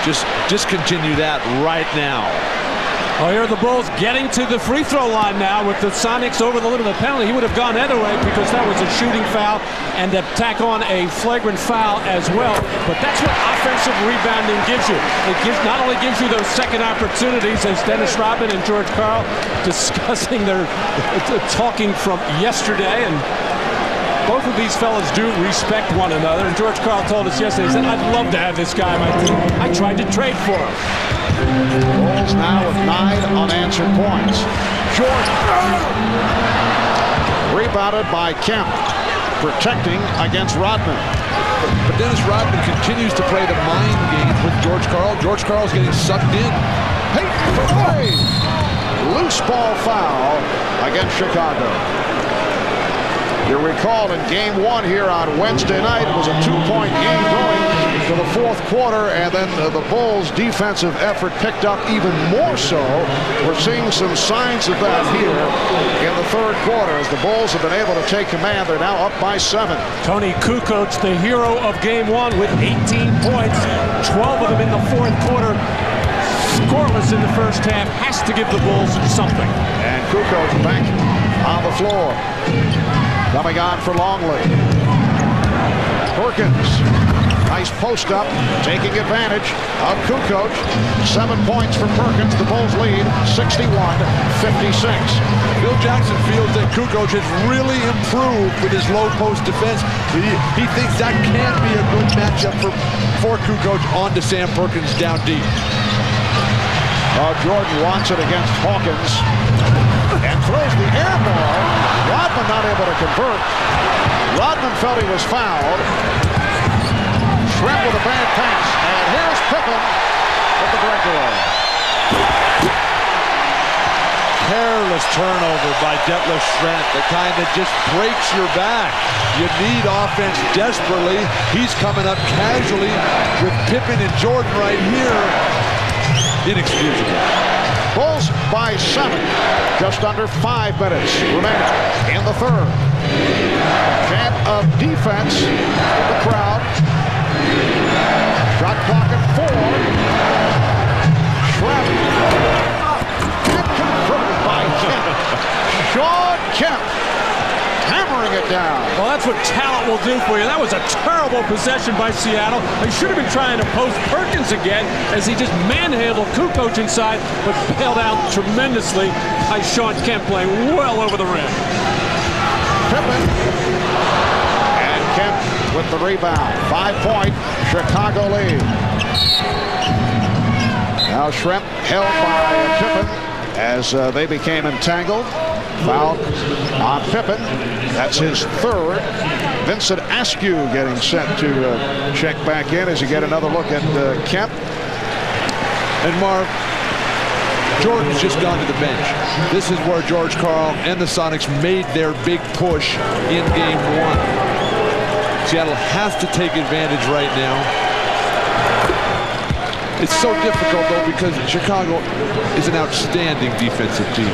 just discontinue that right now. Well, here are the Bulls getting to the free throw line now with the Sonics over the limit of the penalty. He would have gone either way because that was a shooting foul, and to tack on a flagrant foul as well. But that's what offensive rebounding gives you. It not only gives you those second opportunities, as Dennis Rodman and George Karl discussing their talking from yesterday, and both of these fellas do respect one another. And George Karl told us yesterday, he said, "I'd love to have this guy on my team. I tried to trade for him." Bulls now with 9 unanswered points. Jordan. Rebounded by Kemp. Protecting against Rodman. But Dennis Rodman continues to play the mind games with George Karl. George Karl's getting sucked in. Payton for three. Loose ball foul against Chicago. You recall in game 1 here on Wednesday night, it was a 2-point game going to the fourth quarter, and then the Bulls' defensive effort picked up even more so. We're seeing some signs of that here in the third quarter as the Bulls have been able to take command. They're now up by 7. Tony Kukoc, the hero of game 1 with 18 points, 12 of them in the fourth quarter. Scoreless in the first half, has to give the Bulls something. And Kukoc back on the floor. Coming on for Longley. Perkins. Nice post up, taking advantage of Kukoc. 7 points for Perkins. The Bulls lead 61-56. Bill Jackson feels that Kukoc has really improved with his low post defense. He thinks that can be a good matchup for Kukoc on to Sam Perkins down deep. Jordan wants it against Hawkins and throws the air ball. Rodman not able to convert. Rodman felt he was fouled. Schrempf with a bad pass. And here's Pippen with the breakaway. Careless turnover by Detlef Schrempf, the kind that just breaks your back. You need offense desperately. He's coming up casually with Pippen and Jordan right here. Inexcusable. Bulls by 7. Just under 5 minutes remaining in the third. Chant of defense in the crowd. Shot clock at 4. Shrimp. And converted by Kemp. Shawn Kemp hammering it down. Well, that's what talent will do for you. That was a terrible possession by Seattle. They should have been trying to post Perkins again as he just manhandled Kukoc inside, but bailed out tremendously by Shawn Kemp playing well over the rim. Pippen. And Kemp with the rebound. 5-point Chicago lead. Now Shrimp held by Pippen as they became entangled. Foul on Pippen. That's his third. Vincent Askew getting set to check back in as you get another look at Kemp. And Marv, Jordan's just gone to the bench. This is where George Karl and the Sonics made their big push in game 1. Seattle has to take advantage right now. It's so difficult, though, because Chicago is an outstanding defensive team.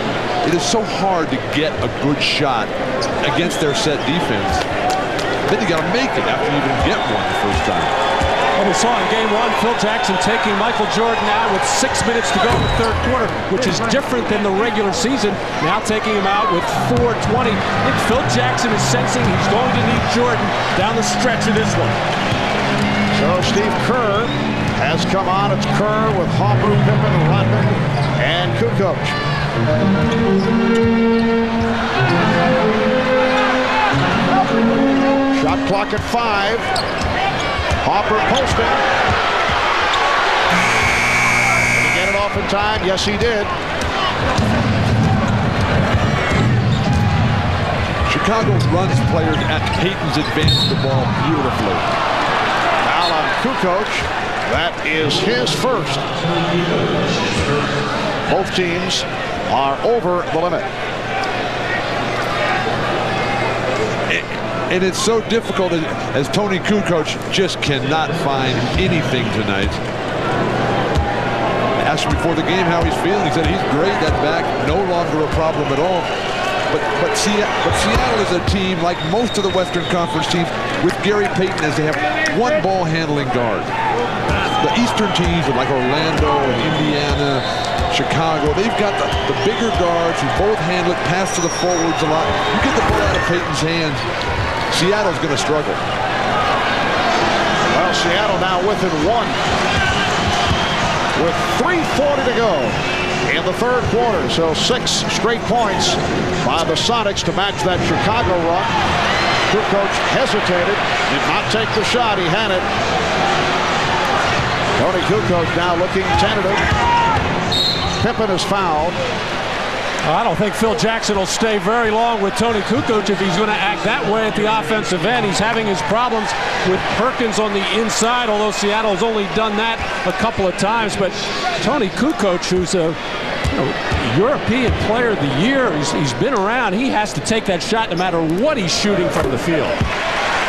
It is so hard to get a good shot against their set defense. Then you got to make it after you even get one the first time. Well, we saw in game 1, Phil Jackson taking Michael Jordan out with 6 minutes to go in the third quarter, which is different than the regular season. Now taking him out with 4:20. I think Phil Jackson is sensing he's going to need Jordan down the stretch of this one. So Steve Kerr has come on. It's Kerr with Hopper, Pippen, Rodman, and Kukoc. Shot clock at 5. Hopper posting. Did he get it off in time? Yes, he did. Chicago runs players at Payton's advance of the ball beautifully. Foul on Kukoc. That is his first. Both teams are over the limit. And it's so difficult as Tony Kukoc just cannot find anything tonight. I asked him before the game how he's feeling. He said he's great. That back, no longer a problem at all. But Seattle is a team, like most of the Western Conference teams, with Gary Payton as they have one ball handling guard. The Eastern teams like Orlando and Indiana, Chicago, they've got the bigger guards who both handle it, pass to the forwards a lot. You get the ball out of Payton's hands, Seattle's going to struggle. Well, Seattle now within 1 with 3:40 to go in the third quarter. So 6 straight points by the Sonics to match that Chicago run. Kukoc hesitated, did not take the shot. He had it. Tony Kukoc now looking tentative. Pippen is fouled. I don't think Phil Jackson will stay very long with Tony Kukoc if he's going to act that way at the offensive end. He's having his problems with Perkins on the inside, although Seattle has only done that a couple of times. But Tony Kukoc, who's a European Player of the Year, he's been around. He has to take that shot no matter what he's shooting from the field.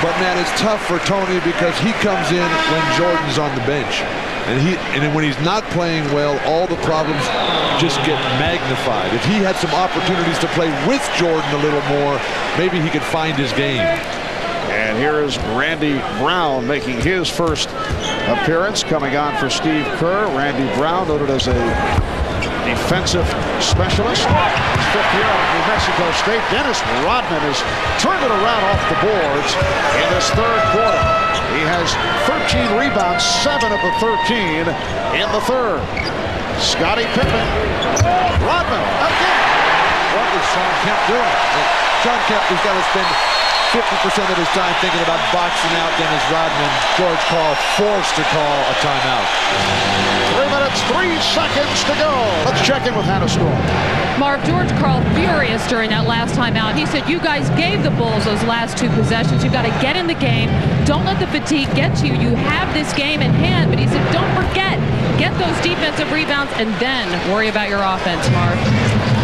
But, man, it's tough for Tony because he comes in when Jordan's on the bench. And when he's not playing well, all the problems just get magnified. If he had some opportunities to play with Jordan a little more, maybe he could find his game. And here is Randy Brown making his first appearance, coming on for Steve Kerr. Randy Brown, noted as a defensive specialist. His 5th year out of New Mexico State. Dennis Rodman has turned it around off the boards in this third quarter. He has 13 rebounds, 7 of the 13 in the third. Scottie Pippen. Rodman again. What is Shawn Kemp doing? Shawn Kemp has got to spend 50% of his time thinking about boxing out Dennis Rodman. George Karl forced to call a timeout. 3 minutes, 3 seconds to go. Let's check in with Hannah Storm. Marv, George Karl furious during that last timeout. He said, you guys gave the Bulls those last 2 possessions. You've got to get in the game. Don't let the fatigue get to you. You have this game in hand. But he said, don't forget, get those defensive rebounds and then worry about your offense, Marv.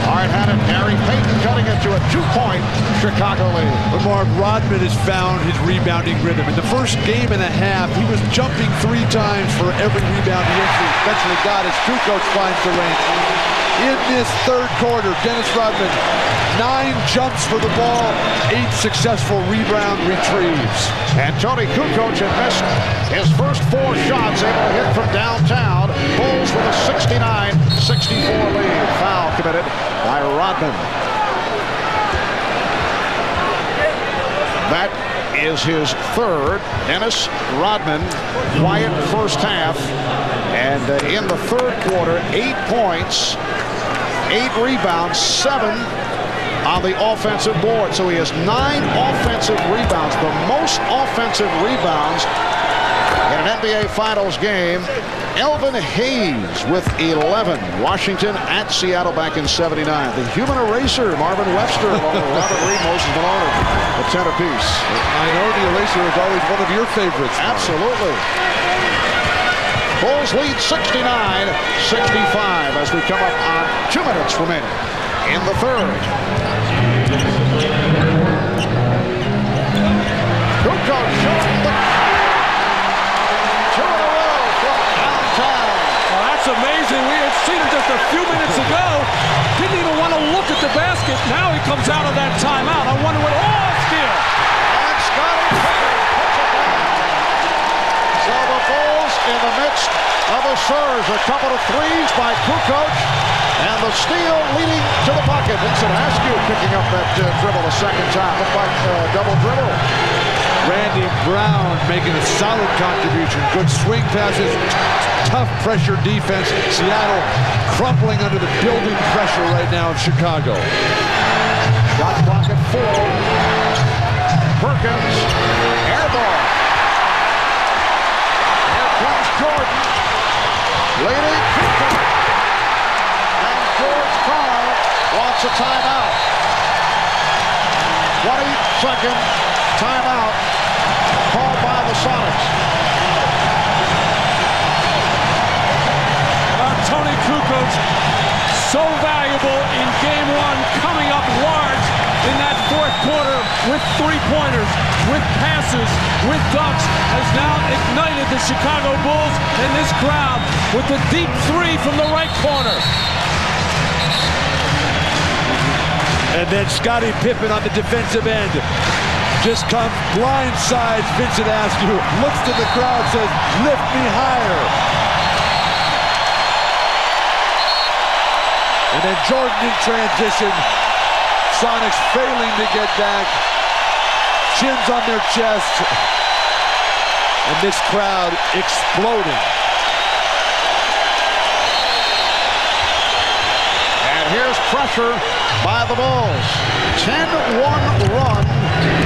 Hard-handed Gary Payton cutting it to a 2-point Chicago lead. But Mark Rodman has found his rebounding rhythm. In the first game and a half, he was jumping 3 times for every rebound he eventually got as Kukoc finds the range. In this third quarter, Dennis Rodman, 9 jumps for the ball, 8 successful rebound retrieves. And Tony Kukoc had missed his first 4 shots, able to hit from downtown. Bulls with a 69-64 lead. Foul committed by Rodman. That is his third. Dennis Rodman, quiet first half. And in the third quarter, 8 points, 8 rebounds, 7 on the offensive board. So he has 9 offensive rebounds, the most offensive rebounds in an NBA Finals game. Elvin Hayes with 11. Washington at Seattle back in '79. The human eraser, Marvin Webster, along with Robert Reed, Moses Malone, the centerpiece. I know the eraser is always one of your favorites. Absolutely. Bulls lead 69-65 as we come up on 2 minutes remaining in the third. Kukoc showing the 2 in a row from downtown. Well, that's amazing. We had seen him just a few minutes ago. Didn't even want to look at the basket. Now he comes out of that timeout. I wonder what. Oh, steal! And Scotty Pippen puts it down. So the Bulls in the midst of a surge. A couple of threes by Kukoc. And the steal leading to the bucket. Vincent Askew picking up that dribble a second time. Looked like double dribble. Randy Brown making a solid contribution. Good swing passes, tough pressure defense. Seattle crumpling under the building pressure right now in Chicago. Shot clock at 4. Perkins, air ball. Here comes Jordan. Leading Kukoc. And George Karl wants a timeout. 20-second timeout called by the Sonics. Tony Kukoc, so valuable in game 1, coming up large in that fourth quarter with 3-pointers, with passes, with dunks, has now ignited the Chicago Bulls and this crowd with the deep 3 from the right corner. And then Scottie Pippen on the defensive end. Just comes blindsides Vincent Askew, looks to the crowd, says, lift me higher. And then Jordan in transition. Sonics failing to get back. Chins on their chest. And this crowd exploding. And here's pressure by the Bulls. 10-1 run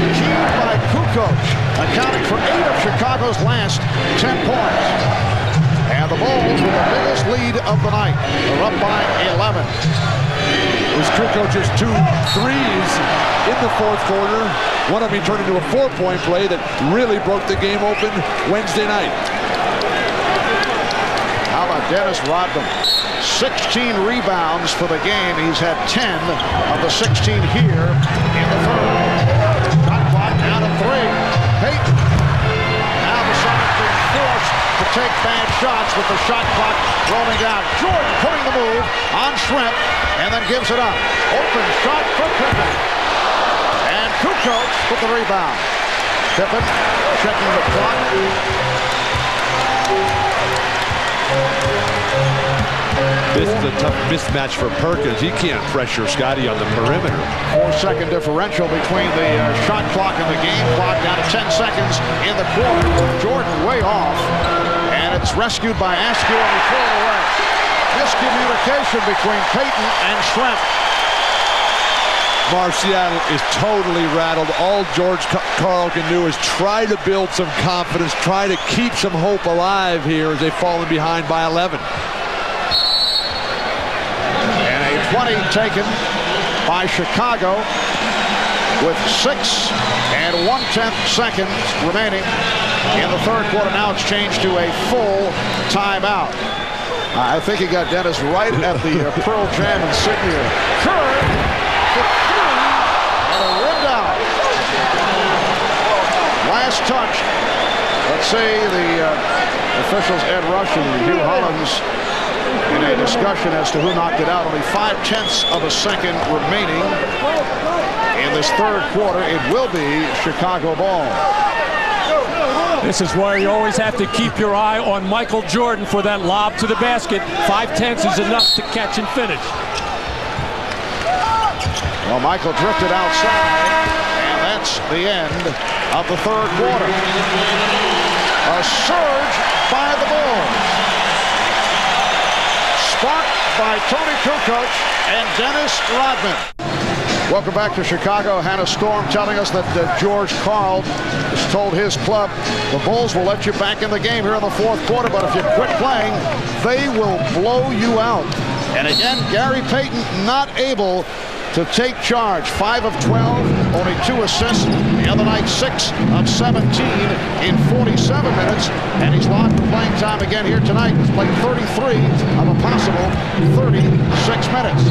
achieved by Kukoc, accounting for 8 of Chicago's last 10 points. And the Bulls with the biggest lead of the night. They're up by 11. It was Kukoc's 2 threes in the fourth quarter. One of them he turned into a 4-point play that really broke the game open Wednesday night. How about Dennis Rodman? 16 rebounds for the game. He's had 10 of the 16 here in the third. Shot clock down to 3. Payton. Now the Sonics being forced to take bad shots with the shot clock rolling down. Jordan putting the move on Shrimp and then gives it up. Open shot for Pippen. And Kukoc with the rebound. Pippen checking the clock. This is a tough mismatch for Perkins. He can't pressure Scotty on the perimeter. 4-second differential between the shot clock and the game clock, down to 10 seconds in the quarter. Jordan way off, and it's rescued by Askew and he threw it away. Miscommunication between Payton and Shrimp. Seattle is totally rattled. All George Karl can do is try to build some confidence, try to keep some hope alive here as they've fallen behind by 11. 20 taken by Chicago with 6 1/10 seconds remaining in the third quarter. Now it's changed to a full timeout. I think he got Dennis right at the Pearl Jam insignia. Curry, the three, and a rimmed out. Last touch. Let's see the officials, Ed Rush and Hugh Hollins, in a discussion as to who knocked it out. Only 0.5 of a second remaining in this third quarter. It will be Chicago ball. This is where you always have to keep your eye on Michael Jordan for that lob to the basket. 0.5 is enough to catch and finish. Well, Michael drifted outside, and that's the end of the third quarter. A surge by the Bulls. Sparked by Tony Kukoc and Dennis Rodman. Welcome back to Chicago. Hannah Storm telling us that George Karl has told his club the Bulls will let you back in the game here in the fourth quarter, but if you quit playing, they will blow you out. And again, Gary Payton not able to take charge. 5 of 12, only 2 assists. The other night, 6 of 17 in 47 minutes. And he's locked for playing time again here tonight. He's played 33 of a possible 36 minutes.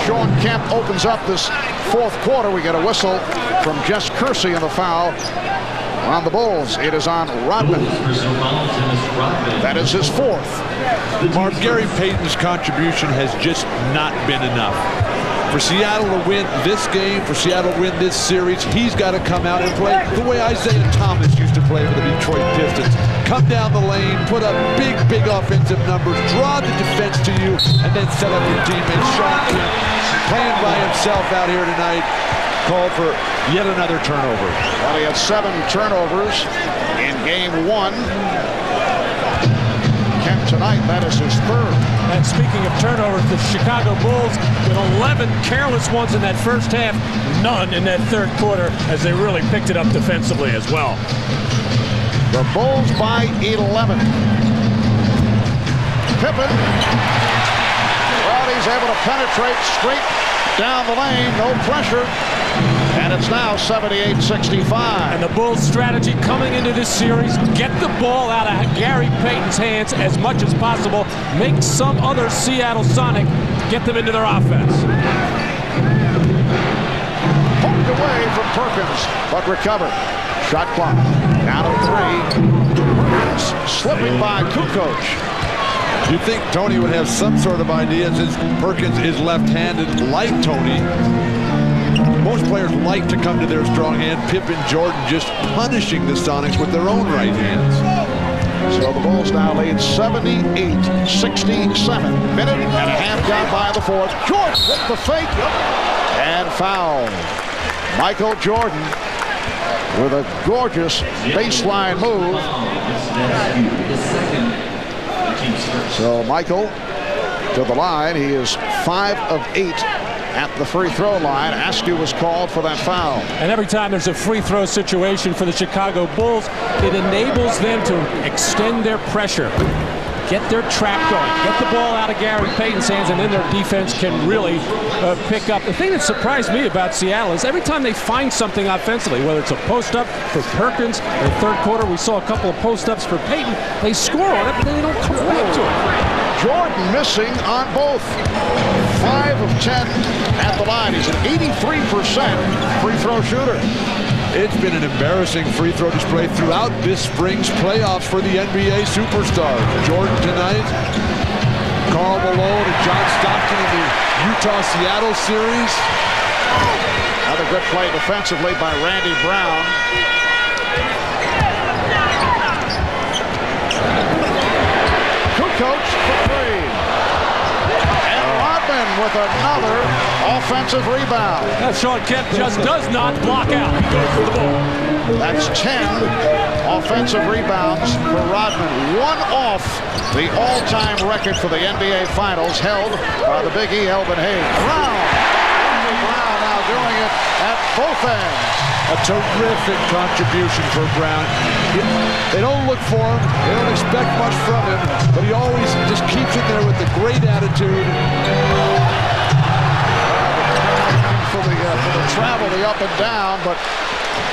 Sean Kemp opens up this fourth quarter. We get a whistle from Jess Kersey in the foul on the Bulls. It is on Rodman. That is his fourth. Mark, Gary Payton's contribution has just not been enough. For Seattle to win this game, for Seattle to win this series, he's got to come out and play the way Isaiah Thomas used to play for the Detroit Pistons. Come down the lane, put up big offensive numbers, draw the defense to you, and then set up your teammates. Sean Kemp playing by himself out here tonight, called for yet another turnover. Well, he had 7 turnovers in game 1. Kemp tonight, that is his third. And speaking of turnovers, the Chicago Bulls with 11 careless ones in that first half, none in that third quarter, as they really picked it up defensively as well. The Bulls by 11. Pippen. Well, he's able to penetrate straight down the lane, no pressure. And it's now 78-65. And the Bulls' strategy coming into this series, get the ball out of Gary Payton's hands as much as possible, make some other Seattle Sonic get them into their offense. Poked away from Perkins, but recovered. Shot clock down to 3. Perkins slipping by Kukoc. You think Tony would have some sort of idea since Perkins is left-handed like Tony. Most players like to come to their strong hand. Pippen, Jordan just punishing the Sonics with their own right hands. So the Bulls now lead 78-67. Minute and a half gone by the fourth. Jordan with the fake and foul. Michael Jordan with a gorgeous baseline move. So Michael to the line. He is 5 of 8 at the free throw line. Askew was called for that foul. And every time there's a free throw situation for the Chicago Bulls, it enables them to extend their pressure, get their trap going, get the ball out of Gary Payton's hands, and then their defense can really pick up. The thing that surprised me about Seattle is every time they find something offensively, whether it's a post-up for Perkins, in the third quarter we saw a couple of post-ups for Payton, they score on it, but then they don't come back to it. Jordan missing on both. 5 of 10 at the line. He's an 83% free throw shooter. It's been an embarrassing free throw display throughout this spring's playoffs for the NBA superstars. Jordan tonight, Karl Malone and John Stockton in the Utah-Seattle series. Another good play defensively by Randy Brown. Kukoc for 3. And Rodman with another offensive rebound. Now Sean Kemp just does not block out. He goes for the ball. That's 10 offensive rebounds for Rodman. One off the all-time record for the NBA Finals, held by the Big E, Elvin Hayes. Brown now doing it at both ends. A terrific contribution for Brown. They don't look for him. They don't expect much from him, but he always just keeps it there with a great attitude. For the travel, the up and down, but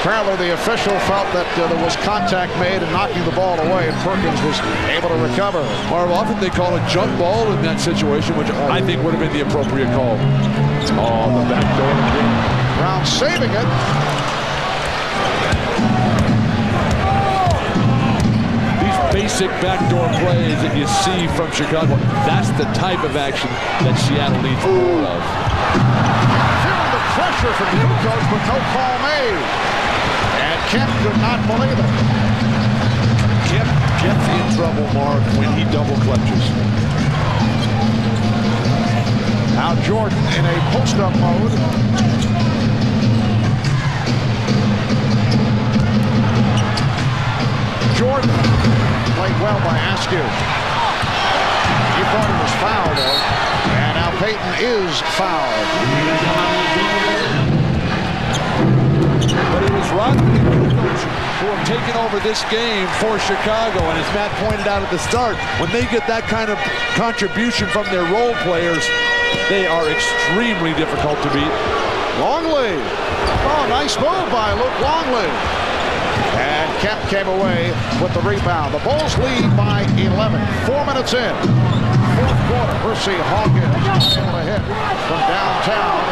Apparently the official felt that there was contact made and knocking the ball away, and Perkins was able to recover. Marv, often they call a jump ball in that situation, which I think would have been the appropriate call. Oh, the back door again. Brown saving it. These basic backdoor plays that you see from Chicago, that's the type of action that Seattle needs more of. Feeling the pressure from Kukoc, but no call made. And Kemp could not believe it. Kemp gets in trouble, Mark, when he double clutches. Now Jordan in a post-up mode. Jordan played well by Askew. He thought he was fouled, though. And now Payton is fouled. But it was Rodman and Kukoc who have taken over this game for Chicago. And as Matt pointed out at the start, when they get that kind of contribution from their role players, they are extremely difficult to beat. Longley. Oh, nice move by Luke Longley. And Kemp came away with the rebound. The Bulls lead by 11. 4 minutes in. Fourth quarter. Percy Hawkins able to hit from downtown.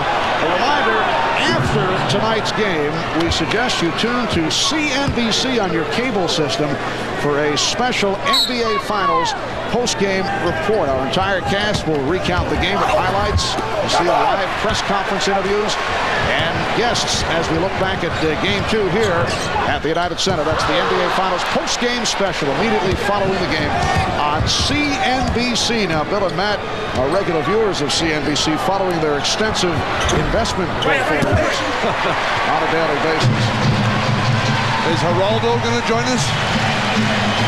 A reminder, after tonight's game, we suggest you tune to CNBC on your cable system for a special NBA Finals post-game report. Our entire cast will recount the game with highlights. You'll see live press conference interviews and guests as we look back at Game 2 here at the United Center. That's the NBA Finals post-game special immediately following the game on CNBC. Now, Bill and Matt are regular viewers of CNBC following their extensive investment portfolios on a daily basis. Is Geraldo going to join us?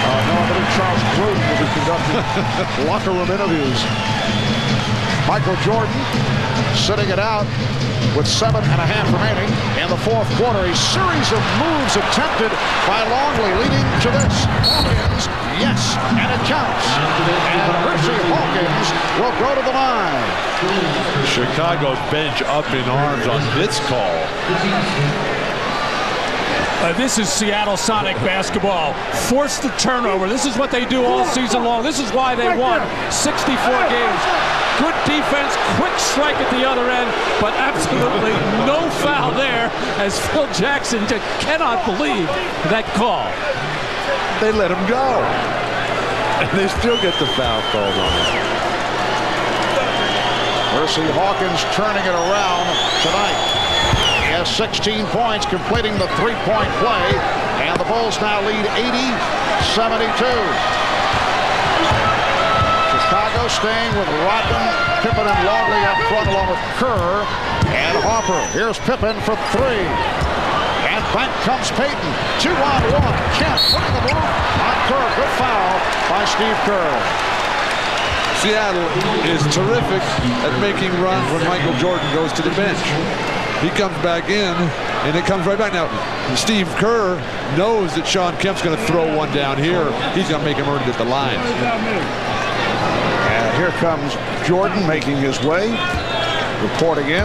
No, I believe Charles Gruden will be conducting locker room interviews. Michael Jordan sitting it out with 7.5 remaining in the fourth quarter. A series of moves attempted by Longley leading to this. Hawkins, yes, and it counts. And Percy Hawkins will go to the line. Chicago's bench up in arms on this call. This is Seattle Sonic basketball. Force the turnover. This is what they do all season long. This is why they won 64 games. Good defense, quick strike at the other end, but absolutely no foul there as Phil Jackson just cannot believe that call. They let him go. And they still get the foul called on him. Percy Hawkins turning it around tonight. He has 16 points, completing the three-point play, and the Bulls now lead 80-72. Chicago staying with Rodman, Pippen, and Longley up front, along with Kerr and Harper. Here's Pippen for three. And back comes Payton. 2-on-1. Kemp putting the move on Kerr. Good foul by Steve Kerr. Seattle is terrific at making runs when Michael Jordan goes to the bench. He comes back in, and it comes right back. Now, Steve Kerr knows that Shawn Kemp's going to throw one down here. He's going to make him earn it at the line. And here comes Jordan making his way. Reporting in.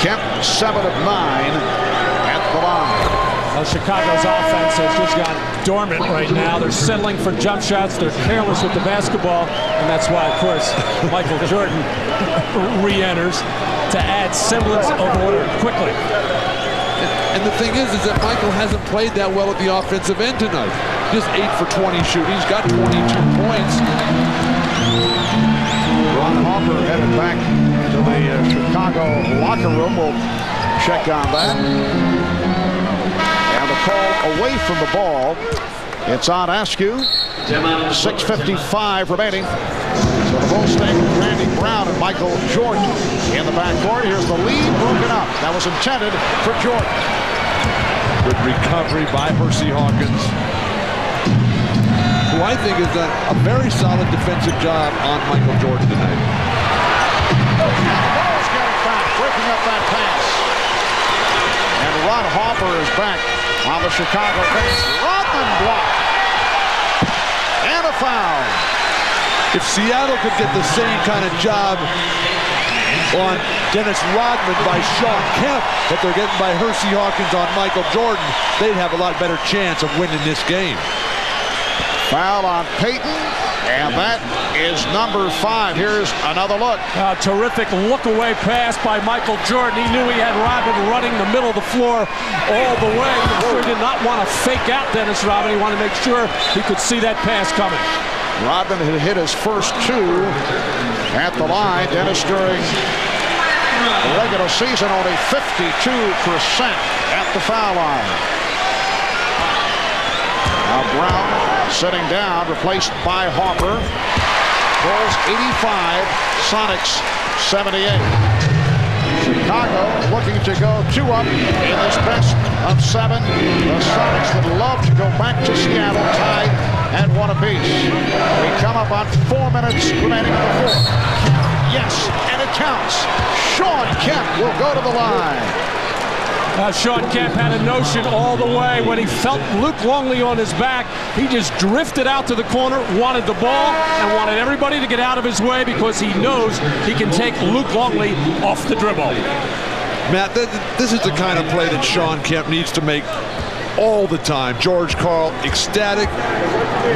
Kemp 7 of 9 at the line. Well, Chicago's offense has just gone dormant right now. They're settling for jump shots. They're careless with the basketball. And that's why, of course, Michael Jordan re-enters to add semblance of order quickly. And the thing is that Michael hasn't played that well at the offensive end tonight. Just 8 for 20 shooting. He's got 22 points. Ron Harper headed back to the Chicago locker room. We'll check on that. And the call away from the ball. It's on Askew. 6:55 remaining. So the Bulls staying with Randy Brown and Michael Jordan in the backcourt. Here's the lead broken up. That was intended for Jordan. Good recovery by Percy Hawkins, who I think has done a very solid defensive job on Michael Jordan tonight. Ball's getting back, breaking up that pass. And Ron Harper is back on the Chicago bench. Rodman blocked. And a foul. If Seattle could get the same kind of job on Dennis Rodman by Sean Kemp, but they're getting by Hersey Hawkins on Michael Jordan. They'd have a lot better chance of winning this game. Foul on Payton, and that is number 5. Here's another look. A terrific look-away pass by Michael Jordan. He knew he had Rodman running the middle of the floor all the way. He sure did not want to fake out Dennis Rodman. He wanted to make sure he could see that pass coming. Rodman had hit his first 2 at the line. Dennis, during the regular season, only 52% at the foul line. Now Brown sitting down, replaced by Harper. Bulls 85, Sonics 78. Chicago looking to go 2 up in this best of 7. The Sonics would love to go back to Seattle tied at 1 apiece. We come up on 4 minutes remaining in the 4th. Yes, and it counts. Sean Kemp will go to the line. Sean Kemp had a notion all the way. When he felt Luke Longley on his back, he just drifted out to the corner, wanted the ball, and wanted everybody to get out of his way because he knows he can take Luke Longley off the dribble. Matt, this is the kind of play that Sean Kemp needs to make all the time. George Karl, ecstatic,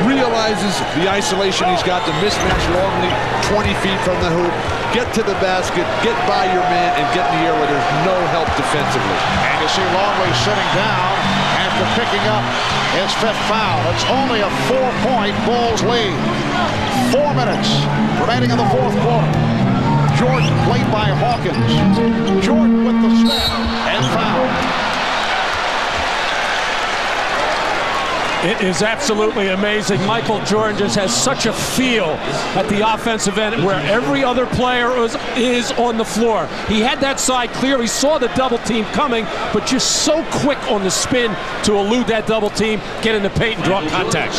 realizes the isolation he's got, the mismatch Longley 20 feet from the hoop. Get to the basket, get by your man, and get in the air where there's no help defensively. And you see Longley sitting down after picking up his 5th foul. It's only a 4-point Bulls lead. 4 minutes remaining in the 4th quarter. Jordan played by Hawkins. Jordan with the step and foul. It is absolutely amazing. Michael Jordan just has such a feel at the offensive end where every other player is on the floor. He had that side clear. He saw the double team coming, but just so quick on the spin to elude that double team, get in the paint and draw contact.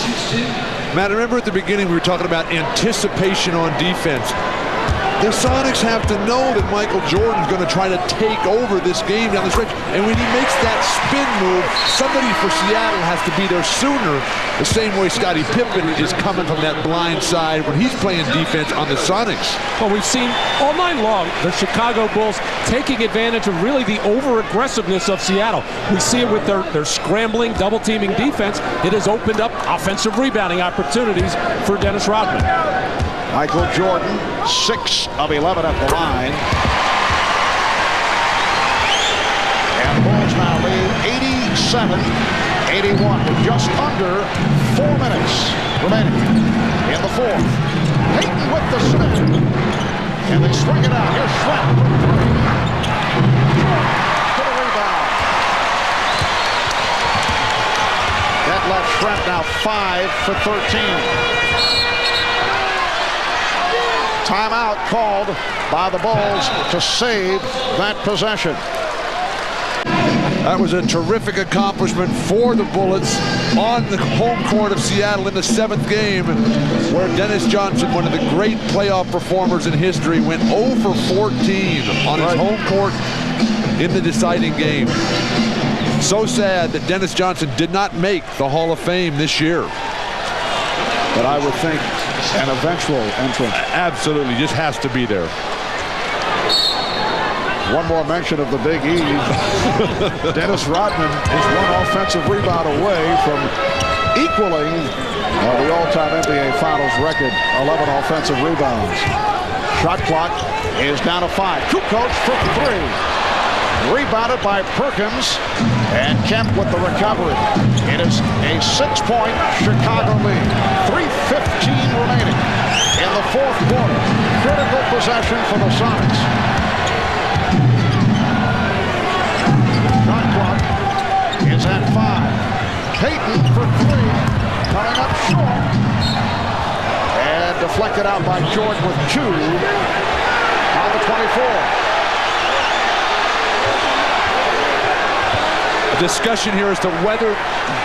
Matt, remember at the beginning we were talking about anticipation on defense. The Sonics have to know that Michael Jordan's going to try to take over this game down the stretch. And when he makes that spin move, somebody for Seattle has to be there sooner. The same way Scottie Pippen is coming from that blind side when he's playing defense on the Sonics. Well, we've seen all night long the Chicago Bulls taking advantage of really the over-aggressiveness of Seattle. We see it with their scrambling, double-teaming defense. It has opened up offensive rebounding opportunities for Dennis Rodman. Michael Jordan, 6 of 11 at the line. And Bulls now lead 87-81 with just under 4 minutes remaining in the 4th. Payton with the snap. And they swing it out. Here's Schwett. To the rebound. That left Schwett now 5 for 13. Timeout called by the Bulls to save that possession. That was a terrific accomplishment for the Bullets on the home court of Seattle in the 7th game, where Dennis Johnson, one of the great playoff performers in history, went 0 for 14 on his home court in the deciding game. So sad that Dennis Johnson did not make the Hall of Fame this year. But I would think an eventual entrant. Absolutely, just has to be there. One more mention of the Big E. Dennis Rodman is 1 offensive rebound away from equaling the all-time NBA Finals record, 11 offensive rebounds. Shot clock is down to 5. Kukoc for 3. Rebounded by Perkins, and Kemp with the recovery. It is a 6-point Chicago lead. 3:15 remaining in the 4th quarter. Critical possession for the Sonics. Shot clock is at 5. Payton for 3, coming up short. And deflected out by Jordan with 2 on the 24. Discussion here as to whether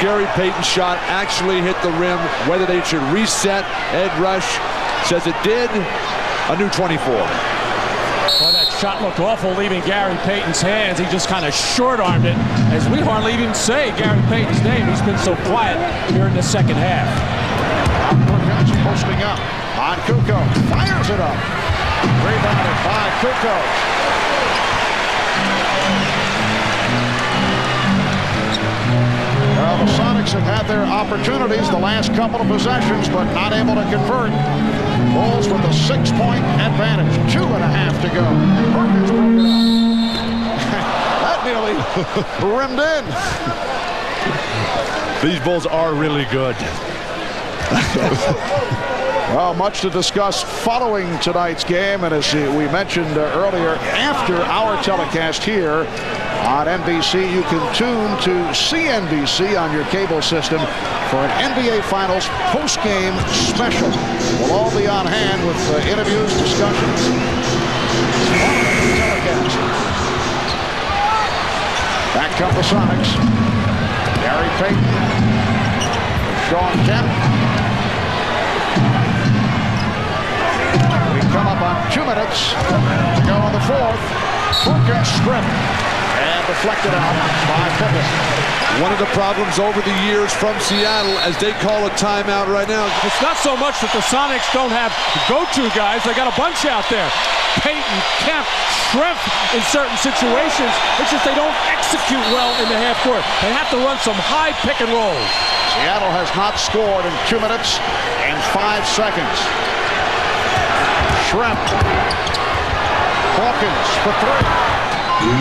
Gary Payton's shot actually hit the rim, whether they should reset. Ed Rush says it did. A new 24. Well, that shot looked awful leaving Gary Payton's hands. He just kind of short-armed it, as we hardly even say Gary Payton's name. He's been so quiet here in the 2nd half. Perkins posting up on Kukoc. Fires it up. Rebounded by Kukoc. Well, the Sonics have had their opportunities the last couple of possessions, but not able to convert. Bulls with a 6-point advantage. 2.5 to go. Perkins broke it up. That nearly rimmed in. These Bulls are really good. Well, much to discuss following tonight's game, and as we mentioned earlier, after our telecast here on NBC, you can tune to CNBC on your cable system for an NBA Finals post-game special. We'll all be on hand with interviews, discussions, following the telecast. Back come the Sonics. Gary Payton, Sean Kemp. We come up on 2 minutes to go in the fourth. Perkins strip and deflected out by Pippen. One of the problems over the years from Seattle, as they call a timeout right now. It's not so much that the Sonics don't have go-to guys. They got a bunch out there. Payton, Kemp, Schrempf in certain situations. It's just they don't execute well in the half court. They have to run some high pick and rolls. Seattle has not scored in 2 minutes and 5 seconds. Schrempf. Hawkins for 3. Now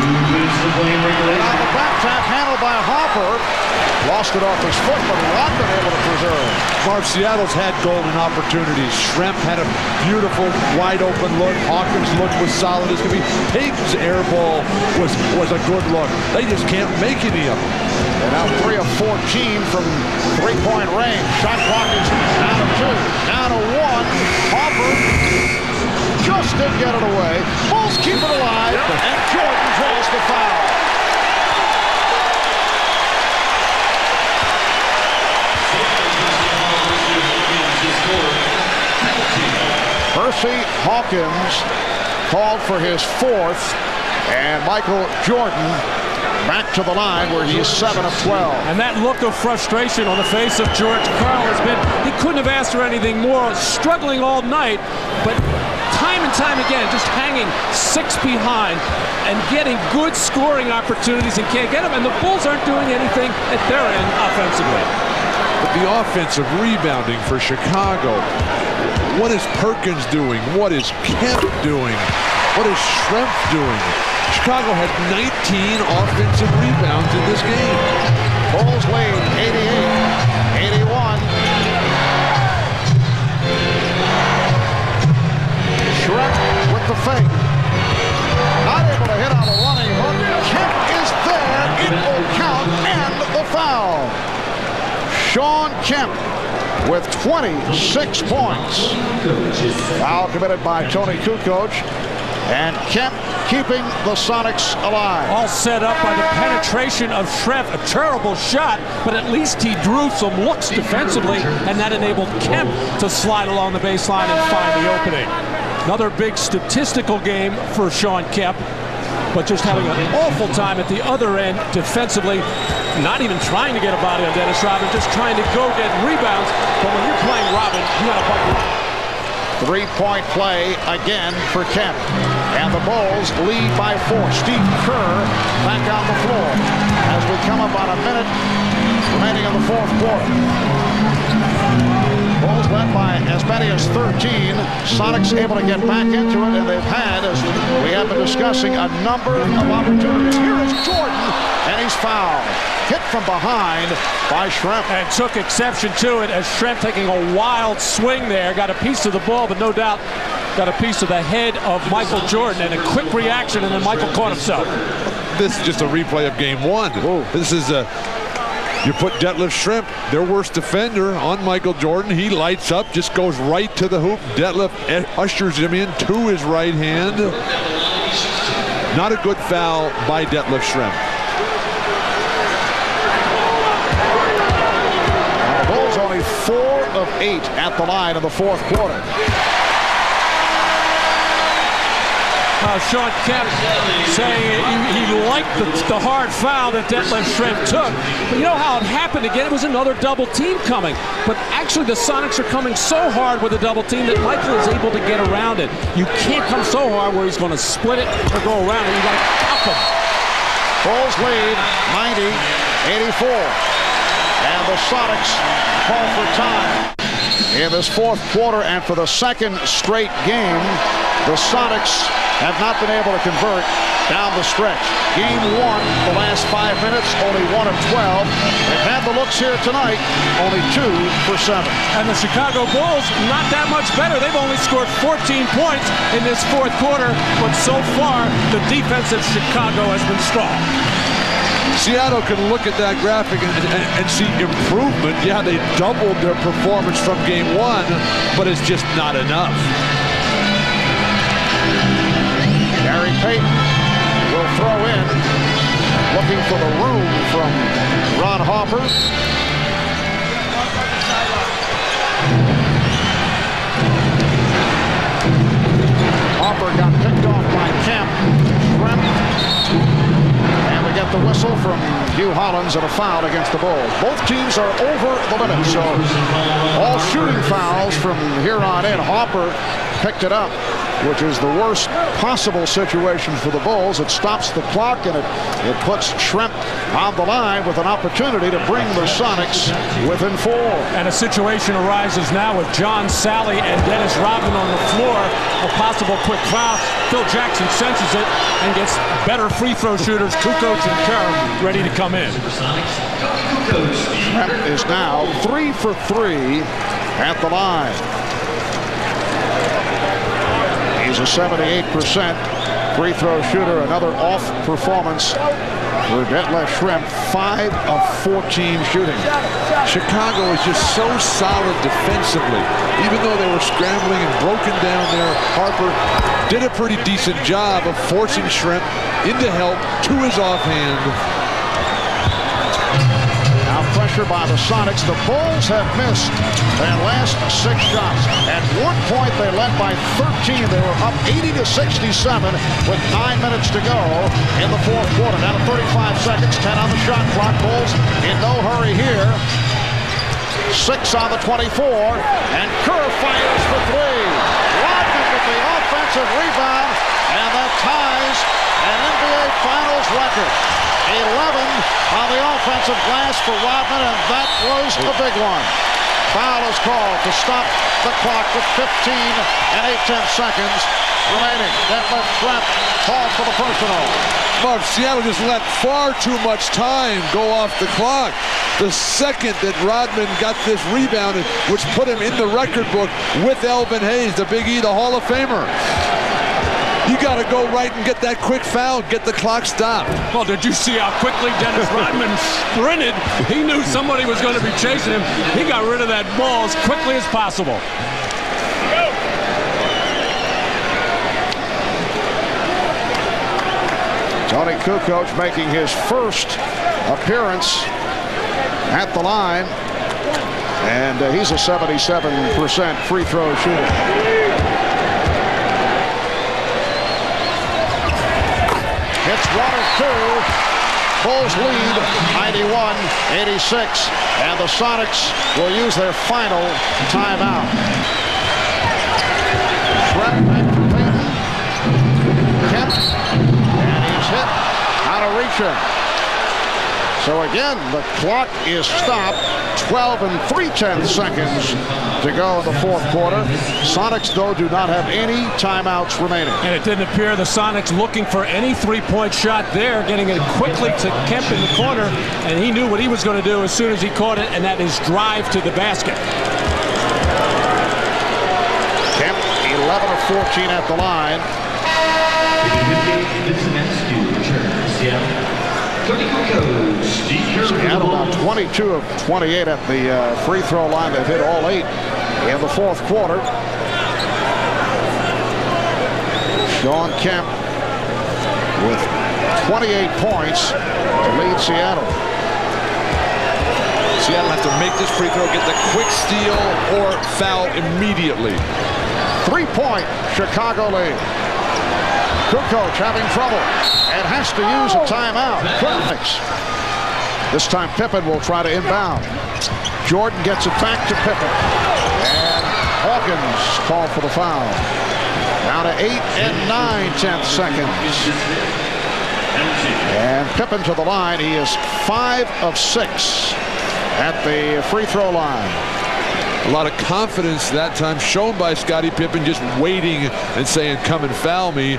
the back tap handled by Hopper. Lost it off his foot, but Rodman able to preserve. Marv, Seattle's had golden opportunities. Schrempf had a beautiful, wide-open look. Hawkins' look was solid as could be. Payton's air ball was a good look. They just can't make any of them. They're now 3 of 14 from three-point range. Shot clock is down to 2. Down to 1. Hopper just didn't get it away. Bulls keep it alive, and Jordan draws the foul. Percy Hawkins called for his 4th, and Michael Jordan back to the line where he is 7 of 12. And that look of frustration on the face of George Karl has been, he couldn't have asked for anything more, struggling all night, but time and time again, just hanging 6 behind and getting good scoring opportunities and can't get them. And the Bulls aren't doing anything at their end offensively. But the offensive rebounding for Chicago, what is Perkins doing? What is Kemp doing? What is Schrempf doing? Chicago had 19 offensive rebounds in this game. Bulls lead 88-81. Schrempf with the fake. Not able to hit on the running hook. Kemp is there. It will count and the foul. Sean Kemp with 26 points. Foul committed by Tony Kukoc. And Kemp keeping the Sonics alive. All set up by the penetration of Schrempf. A terrible shot, but at least he drew some looks defensively, and that enabled Kemp to slide along the baseline and find the opening. Another big statistical game for Sean Kemp, but just having an awful time at the other end defensively. Not even trying to get a body on Dennis Rodman, just trying to go get rebounds. But when you're playing Rodman, you got to bucket. 3-point play again for Kemp. And the Bulls lead by 4. Steve Kerr back on the floor as we come up on a minute remaining in the fourth quarter. Bulls led by as many as 13. Sonics able to get back into it, and they've had, as we have been discussing, a number of opportunities. Here is Jordan, and he's fouled. Hit from behind by Schrempf. And took exception to it as Schrempf taking a wild swing there. Got a piece of the ball, but no doubt got a piece of the head of Michael Jordan, and a quick reaction, and then Michael caught himself. This is just a replay of game 1. Whoa. This is you put Detlef Schrempf, their worst defender, on Michael Jordan. He lights up, just goes right to the hoop. Detlef ushers him in to his right hand. Not a good foul by Detlef Schrempf. The Bulls only 4 of 8 at the line in the fourth quarter. Sean Kemp saying he liked the hard foul that Detlef Schrempf took. But you know how it happened again? It was another double team coming. But actually the Sonics are coming so hard with a double team that Michael is able to get around it. You can't come so hard where he's going to split it or go around it. You got to cuff him. Bulls lead 90-84. And the Sonics call for time. In this fourth quarter and for the second straight game, the Sonics have not been able to convert down the stretch. Game one, the last 5 minutes, only 1 of 12. They've had the looks here tonight, only 2 for 7. And the Chicago Bulls, not that much better. They've only scored 14 points in this fourth quarter, but so far, the defense of Chicago has been strong. Seattle can look at that graphic and see improvement. Yeah, they doubled their performance from game one, but it's just not enough. Gary Payton will throw in, looking for the room from Ron Harper. Harper got picked off by Kemp. And we get the whistle from Hugh Hollins and a foul against the Bulls. Both teams are over the limit, so all shooting fouls from here on in. Harper picked it up, which is the worst possible situation for the Bulls. It stops the clock and it puts Schrempf on the line with an opportunity to bring the Sonics within 4. And a situation arises now with John Sally and Dennis Rodman on the floor. A possible quick foul. Phil Jackson senses it and gets better free throw shooters, Kukoc and Kerr, ready to come in. Schrempf is now 3 for 3 at the line. He's a 78% free throw shooter. Another off performance for Detlef Schrempf. 5 of 14 shooting. Chicago is just so solid defensively. Even though they were scrambling and broken down there, Harper did a pretty decent job of forcing Schrempf into help to his offhand. Pressure by the Sonics. The Bulls have missed their last 6 shots. At one point, they led by 13. They were up 80-67 with 9 minutes to go in the fourth quarter. Down to 35 seconds, 10 on the shot clock. Bulls in no hurry here. 6 on the 24, and Kerr fires for 3. Rodman with the offensive rebound, and that ties an NBA Finals record. 11 on the offensive glass for Rodman, and that was a big one. Foul is called to stop the clock with 15 and 8/10 seconds remaining. Detlef Schrempf called for the personal. Mark, Seattle just let far too much time go off the clock. The second that Rodman got this rebound, which put him in the record book with Elvin Hayes, the Big E, the Hall of Famer. You got to go right and get that quick foul, get the clock stopped. Well, did you see how quickly Dennis Rodman sprinted? He knew somebody was going to be chasing him. He got rid of that ball as quickly as possible. Tony Kukoc making his first appearance at the line, and he's a 77% free throw shooter. It's 1 of 2. Bulls lead 91-86, and the Sonics will use their final timeout. Schrempf back for Payton. Kemp, and he's hit out of reach. So again, the clock is stopped. 12 and 3/10 seconds to go in the fourth quarter. Sonics, though, do not have any timeouts remaining. And it didn't appear the Sonics looking for any three-point shot there, getting it quickly to Kemp in the corner, and he knew what he was going to do as soon as he caught it, and that is drive to the basket. Kemp, 11 of 14 at the line. Seattle now 22 of 28 at the free throw line. They've hit all 8 in the fourth quarter. Sean Kemp with 28 points to lead Seattle. Seattle have to make this free throw, get the quick steal or foul immediately. 3-point Chicago lead. Kukoc having trouble and has to use a timeout. This time Pippen will try to inbound. Jordan gets it back to Pippen. And Hawkins called for the foul. Down to 8 and 9/10 seconds. And Pippen to the line. He is 5 of 6 at the free throw line. A lot of confidence that time shown by Scottie Pippen, just waiting and saying, come and foul me.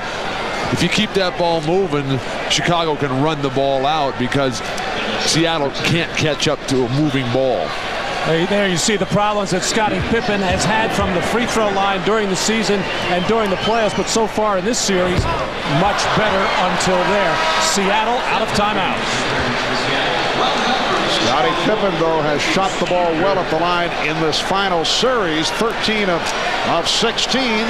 If you keep that ball moving, Chicago can run the ball out because Seattle can't catch up to a moving ball. There you see the problems that Scottie Pippen has had from the free throw line during the season and during the playoffs, but so far in this series, much better until there. Seattle out of timeouts. Scottie Pippen, though, has shot the ball well at the line in this final series, 13 of 16.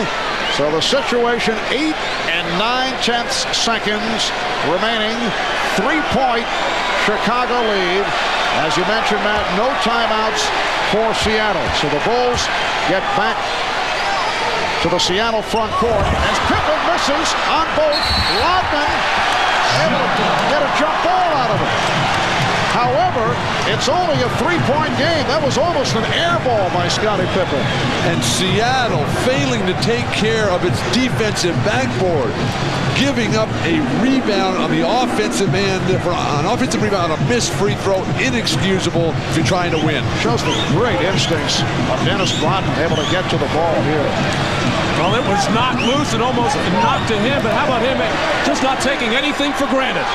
So the situation, 8 and 9/10 seconds remaining, 3-point Chicago lead. As you mentioned, Matt, no timeouts for Seattle. So the Bulls get back to the Seattle front court as Pippen misses on both. Rodman able to get a jump ball out of it. However, it's only a 3-point game. That was almost an air ball by Scottie Pippen. And Seattle failing to take care of its defensive backboard, giving up a rebound on the offensive end, for an offensive rebound on a missed free throw, inexcusable if you're trying to win. Shows the great instincts of Dennis Rodman, able to get to the ball here. Well, it was knocked loose and almost knocked to him, but how about him just not taking anything for granted?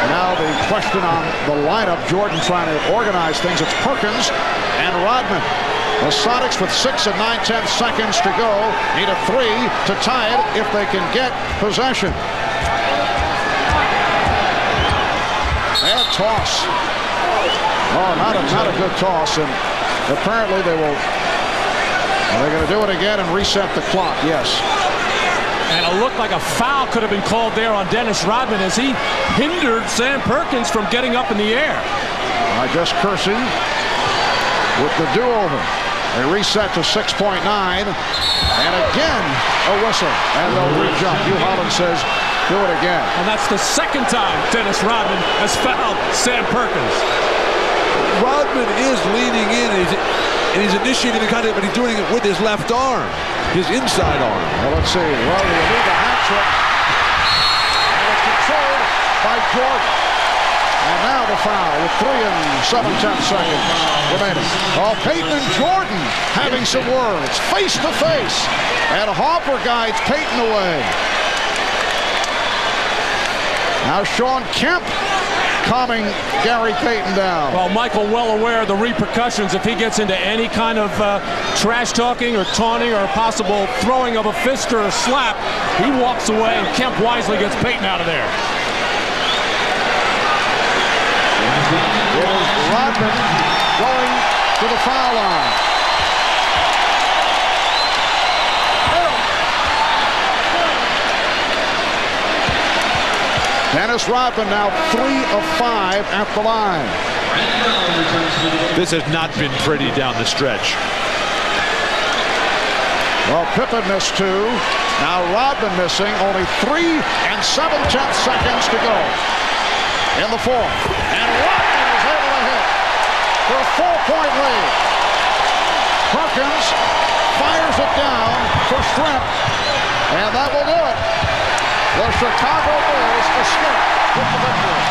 Now the question on the lineup, Jordan trying to organize things. It's Perkins and Rodman. The Sonics with 6 and 9/10 seconds to go need a 3 to tie it if they can get possession. Bad toss. Oh, not a good toss, and apparently they're going to do it again and reset the clock. Yes. And it looked like a foul could have been called there on Dennis Rodman as he hindered Sam Perkins from getting up in the air. Just Kersey with the do-over. They reset to 6.9. And again, a whistle. And they'll re-jump. Hugh Holland says, do it again. And that's the second time Dennis Rodman has fouled Sam Perkins. Rodman is leaning in, and he's initiating the contact, but he's doing it with his left arm, his inside arm. Well, let's see. Well, we need the hat trick. And it's controlled by Jordan. And now the foul with 3 and 7/10 seconds remaining. Oh, Payton and Jordan having some words, face to face. And Harper guides Payton away. Now Sean Kemp calming Gary Payton down. Well, Michael well aware of the repercussions if he gets into any kind of trash talking or taunting or a possible throwing of a fist or a slap. He walks away, and Kemp wisely gets Payton out of there. It is Rodman going to the foul line. Dennis Rodman now 3 of 5 at the line. This has not been pretty down the stretch. Well, Pippen missed 2. Now Rodman missing. Only 3 and 7/10 seconds to go in the fourth. And Rodman is able to hit for a 4-point lead. Perkins fires it down for Shrimp. And that will do it. The Chicago Bulls escape with the victory.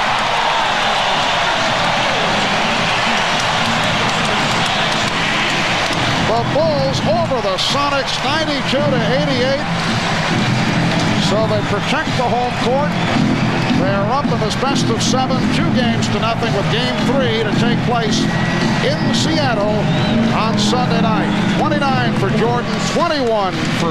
The Bulls over the Sonics 92-88. So they protect the home court. They are up in this best of 7, 2-0 with Game 3 to take place in Seattle on Sunday night. 29 for Jordan, 21 for